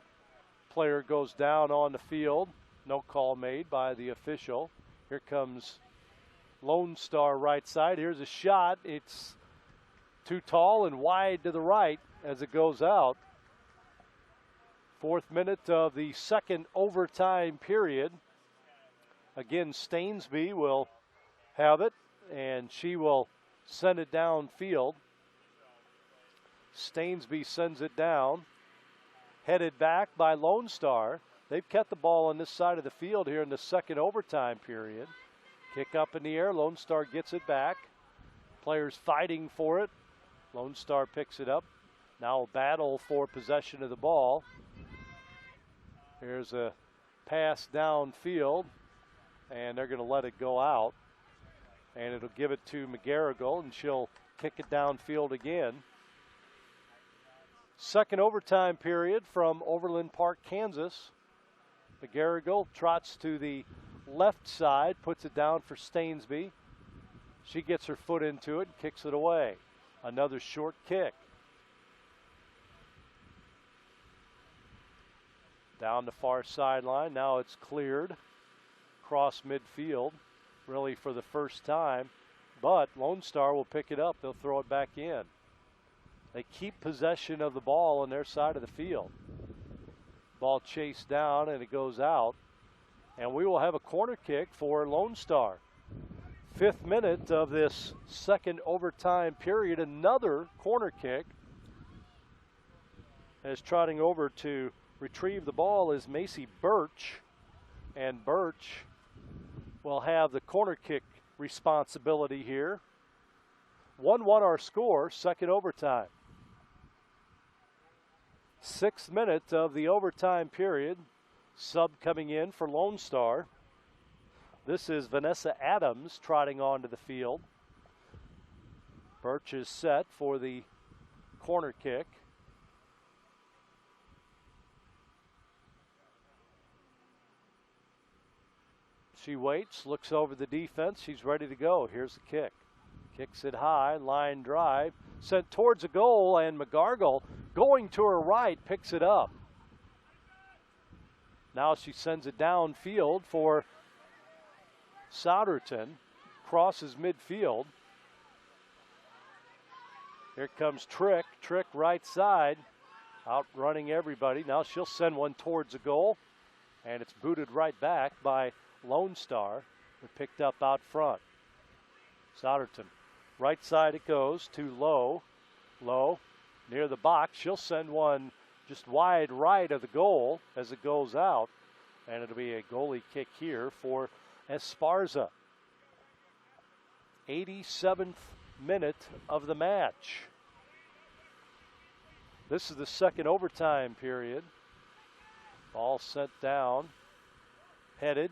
player goes down on the field. No call made by the official. Here comes Lonestar right side. Here's a shot. It's too tall and wide to the right as it goes out. 4th minute of the second overtime period. Again, Stainsby will have it, and she will send it downfield. Stainsby sends it down. Headed back by Lonestar. They've kept the ball on this side of the field here in the second overtime period. Kick up in the air. Lonestar gets it back. Players fighting for it. Lonestar picks it up. Now a battle for possession of the ball. Here's a pass downfield, and they're going to let it go out. And it'll give it to McGarrigle, and she'll kick it downfield again. Second overtime period from Overland Park, Kansas. McGarrigle trots to the left side, puts it down for Stainsby. She gets her foot into it and kicks it away. Another short kick. Down the far sideline. Now it's cleared. Cross midfield, really for the first time. But Lonestar will pick it up. They'll throw it back in. They keep possession of the ball on their side of the field. Ball chased down and it goes out. And we will have a corner kick for Lonestar. 5th minute of this second overtime period. Another corner kick. As trotting over to retrieve the ball is Macy Birch. And Birch will have the corner kick responsibility here. 1-1 our score, second overtime. 6th minute of the overtime period. Sub coming in for Lonestar. This is Vanessa Adams trotting onto the field. Birch is set for the corner kick. She waits, looks over the defense. She's ready to go. Here's the kick. Kicks it high, line drive, sent towards a goal, and McGarrigle going to her right picks it up. Now she sends it downfield for Souderton, crosses midfield. Here comes Trick right side, outrunning everybody. Now she'll send one towards the goal, and it's booted right back by Lonestar, who picked up out front. Souderton, right side it goes to Lowe, near the box. She'll send one just wide right of the goal as it goes out, and it'll be a goalie kick here for Esparza. 87th minute of the match. This is the second overtime period. Ball sent down, headed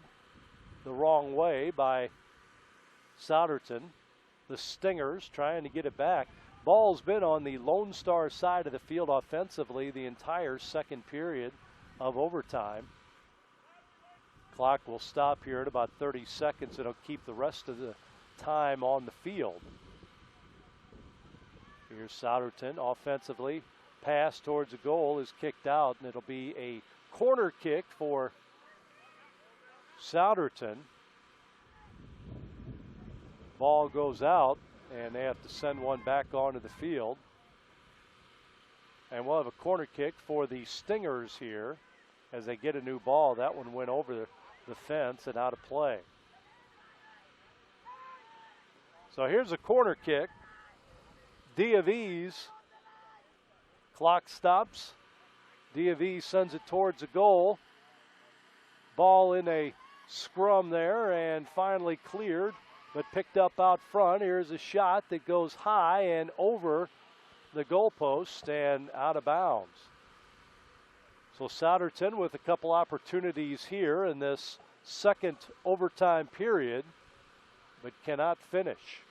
the wrong way by Souderton. The Stingers trying to get it back. Ball's been on the Lonestar side of the field offensively the entire second period of overtime. Clock will stop here at about 30 seconds. It'll keep the rest of the time on the field. Here's Souderton offensively. Pass towards the goal is kicked out, and it'll be a corner kick for Souderton. Ball goes out, and they have to send one back onto the field. And we'll have a corner kick for the Stingers here as they get a new ball. That one went over the fence and out of play. So here's a corner kick. D of E's. Clock stops. D of E sends it towards the goal. Ball in a scrum there and finally cleared, but picked up out front. Here's a shot that goes high and over the goalpost and out of bounds. So Souderton with a couple opportunities here in this second overtime period, but cannot finish.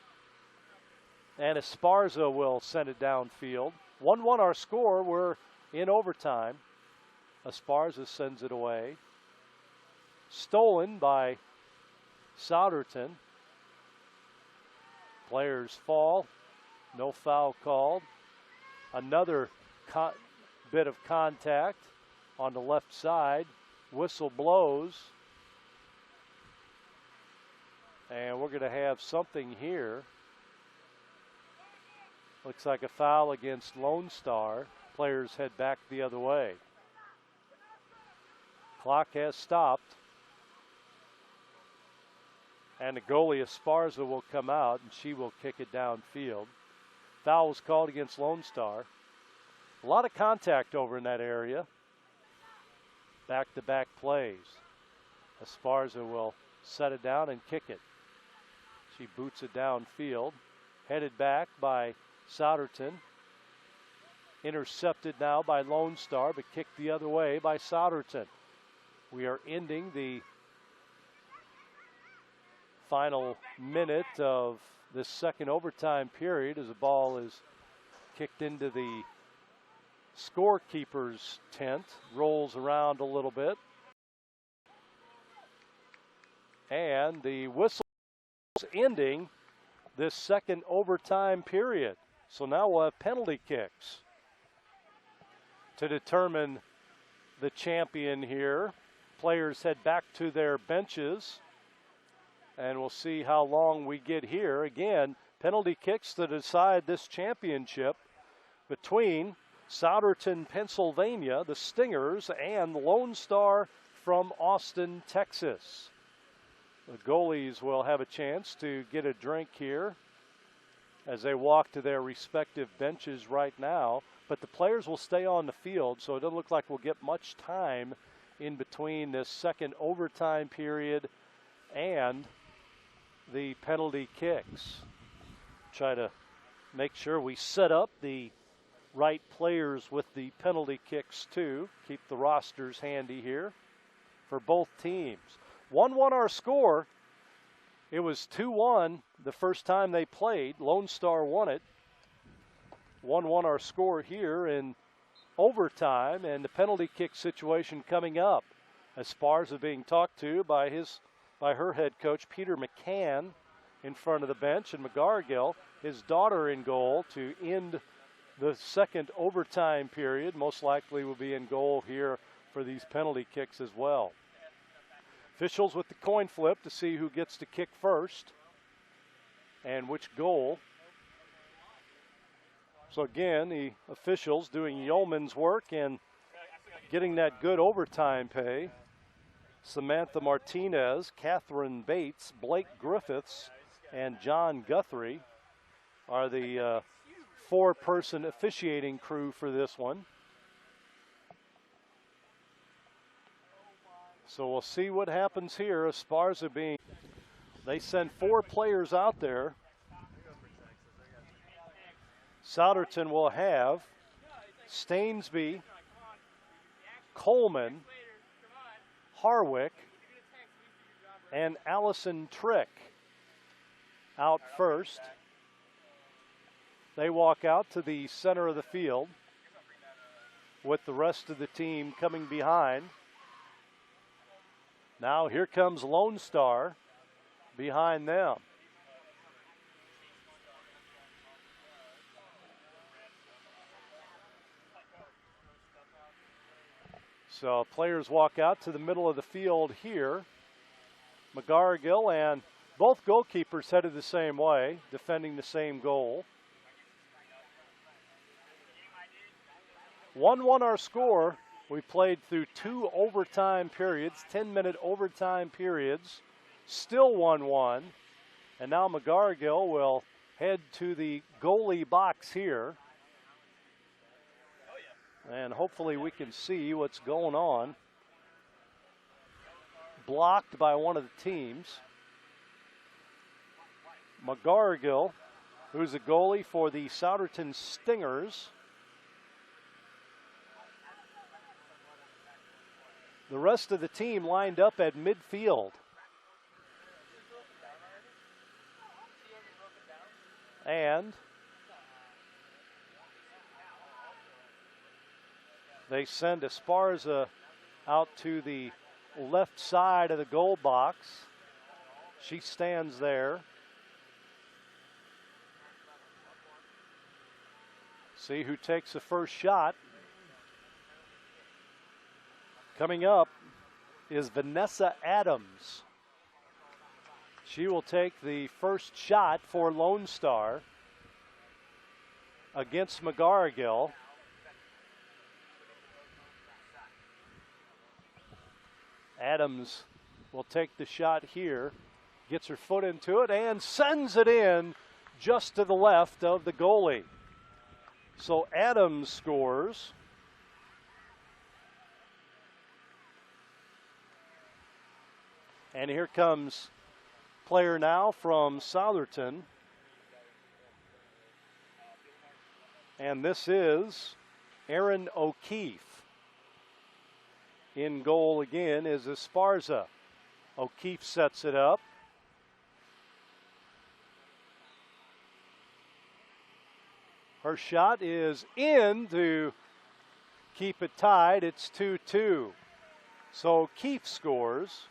And Esparza will send it downfield. 1-1 our score. We're in overtime. Esparza sends it away. Stolen by Souderton. Players fall. No foul called. Another bit of contact on the left side. Whistle blows. And we're going to have something here. Looks like a foul against Lonestar. Players head back the other way. Clock has stopped. And the goalie Esparza will come out and she will kick it downfield. Foul was called against Lonestar. A lot of contact over in that area. Back-to-back plays. Esparza will set it down and kick it. She boots it downfield. Headed back by Souderton. Intercepted now by Lonestar, but kicked the other way by Souderton. We are ending the final minute of this second overtime period as the ball is kicked into the scorekeeper's tent, rolls around a little bit. And the whistle is ending this second overtime period. So now we'll have penalty kicks to determine the champion here. Players head back to their benches, and we'll see how long we get here. Again, penalty kicks to decide this championship between Souderton, Pennsylvania, the Stingers, and the Lonestar from Austin, Texas. The goalies will have a chance to get a drink here as they walk to their respective benches right now. But the players will stay on the field, so it doesn't look like we'll get much time in between this second overtime period and the penalty kicks. Try to make sure we set up the right players with the penalty kicks too. Keep the rosters handy here for both teams. 1-1 our score. It was 2-1 the first time they played. Lonestar won it. 1-1 our score here in overtime, and the penalty kick situation coming up. Esparza being talked to by her head coach Peter McCann in front of the bench, and McGargill, his daughter, in goal to end the second overtime period. Most likely will be in goal here for these penalty kicks as well. Officials with the coin flip to see who gets to kick first and which goal. So again, the officials doing yeoman's work and getting that good overtime pay. Samantha Martinez, Catherine Bates, Blake Griffiths, and John Guthrie are the four-person officiating crew for this one. So we'll see what happens here. Esparza they send four players out there. Souderton will have Stainsby, Coleman, Harwick, and Allison Trick out first. They walk out to the center of the field with the rest of the team coming behind. Now here comes Lonestar behind them. So players walk out to the middle of the field here. McGarrigle and both goalkeepers headed the same way, defending the same goal. 1-1 our score. We played through 2 overtime periods, 10-minute overtime periods, still 1-1. And now McGarrigle will head to the goalie box here. And hopefully we can see what's going on. Blocked by one of the teams. McGarrigle, who's a goalie for the Souderton Stingers. The rest of the team lined up at midfield. And they send Esparza out to the left side of the goal box. She stands there. See who takes the first shot. Coming up is Vanessa Adams. She will take the first shot for Lonestar against McGarrigle. Adams will take the shot here, gets her foot into it, and sends it in just to the left of the goalie. So Adams scores. And here comes player now from Souderton. And this is Aaron O'Keefe. In goal again is Esparza. O'Keefe sets it up. Her shot is in to keep it tied. It's 2-2. So O'Keefe scores.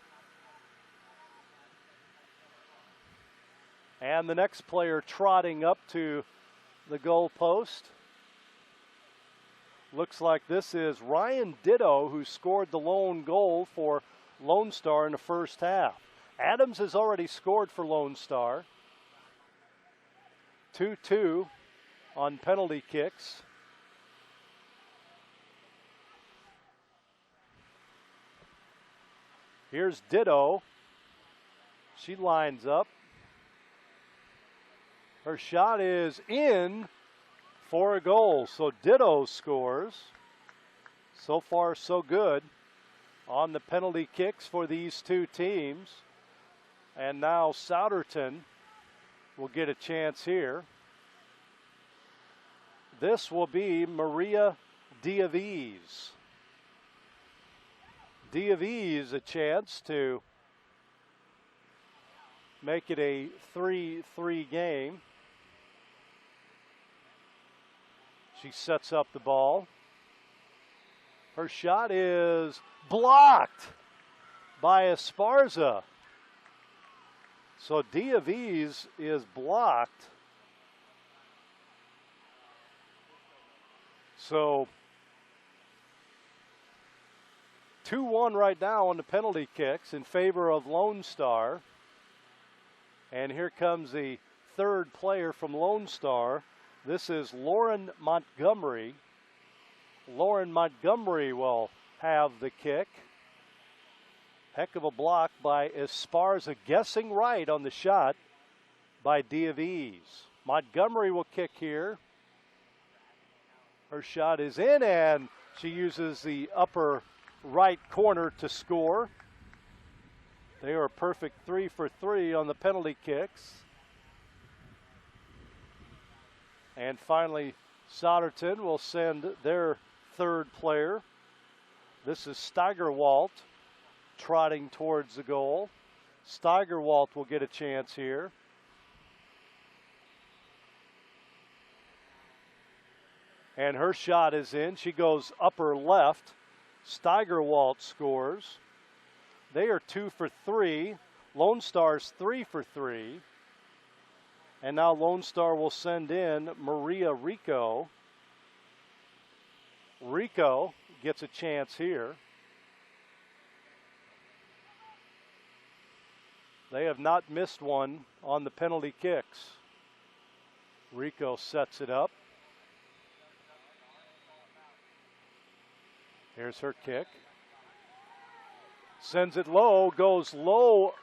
And the next player trotting up to the goal post. Looks like this is Ryan Ditto, who scored the lone goal for Lonestar in the first half. Adams has already scored for Lonestar. 2-2 on penalty kicks. Here's Ditto. She lines up. Her shot is in for a goal. So Ditto scores. So far, so good on the penalty kicks for these two teams. And now Souderton will get a chance here. This will be Maria Diaviz. Diaviz a chance to make it a 3-3 game. She sets up the ball. Her shot is blocked by Esparza. So Diaviz is blocked. So 2-1 right now on the penalty kicks in favor of Lonestar. And here comes the third player from Lonestar. This is Lauren Montgomery. Lauren Montgomery will have the kick. Heck of a block by Esparza, guessing right on the shot by Diaviz. Montgomery will kick here. Her shot is in, and she uses the upper right corner to score. They are a perfect 3 for 3 on the penalty kicks. And finally, Souderton will send their third player. This is Steigerwalt trotting towards the goal. Steigerwalt will get a chance here. And her shot is in. She goes upper left. Steigerwalt scores. They are 2 for 3. Lonestar's 3 for 3. And now Lonestar will send in Maria Rico. Rico gets a chance here. They have not missed one on the penalty kicks. Rico sets it up. Here's her kick. Sends it low, goes low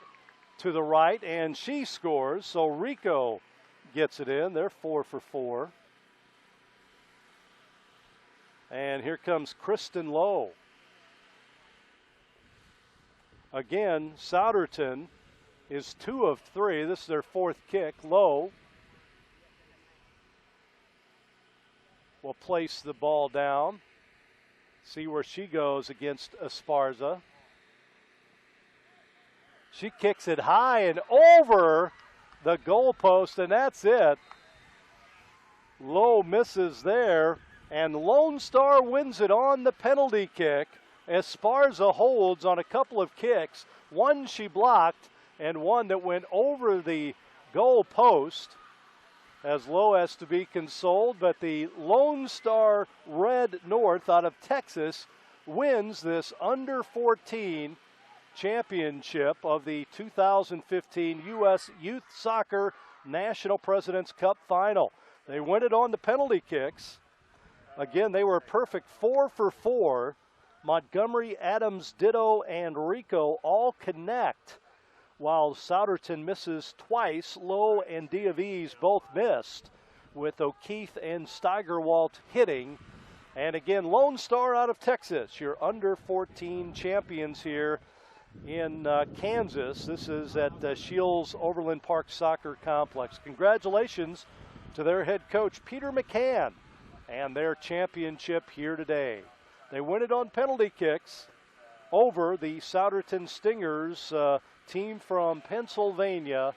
to the right, and she scores. So Rico gets it in. They're 4 for 4. And here comes Kristen Lowe. Again, Souderton is 2 of 3. This is their 4th kick. Lowe will place the ball down. See where she goes against Esparza. She kicks it high and over the goalpost, and that's it. Lowe misses there, and Lonestar wins it on the penalty kick. Esparza holds on a couple of kicks. One she blocked, and one that went over the goal post, as Lowe has to be consoled. But the Lonestar Red North out of Texas wins this under 14 championship of the 2015 U.S. Youth Soccer National President's Cup Final. They win it on the penalty kicks. Again, they were a perfect 4 for 4. Montgomery, Adams, Ditto, and Rico all connect, while Souderton misses twice. Lowe and Diaviz both missed, with O'Keefe and Steigerwalt hitting. And again, Lonestar out of Texas, your under 14 champions here in Kansas. This is at Shields Overland Park Soccer Complex. Congratulations to their head coach, Peter McCann, and their championship here today. They win it on penalty kicks over the Souderton Stingers, team from Pennsylvania,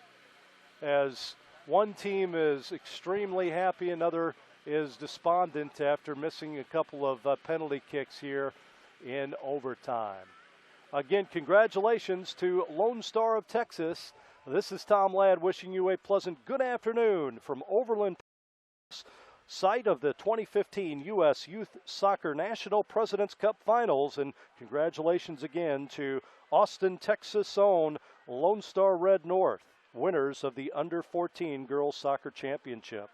as one team is extremely happy, another is despondent after missing a couple of penalty kicks here in overtime. Again, congratulations to Lonestar of Texas. This is Tom Ladd wishing you a pleasant good afternoon from Overland Park, site of the 2015 U.S. Youth Soccer National President's Cup Finals. And congratulations again to Austin, Texas' own Lonestar Red North, winners of the Under 14 Girls Soccer Championship.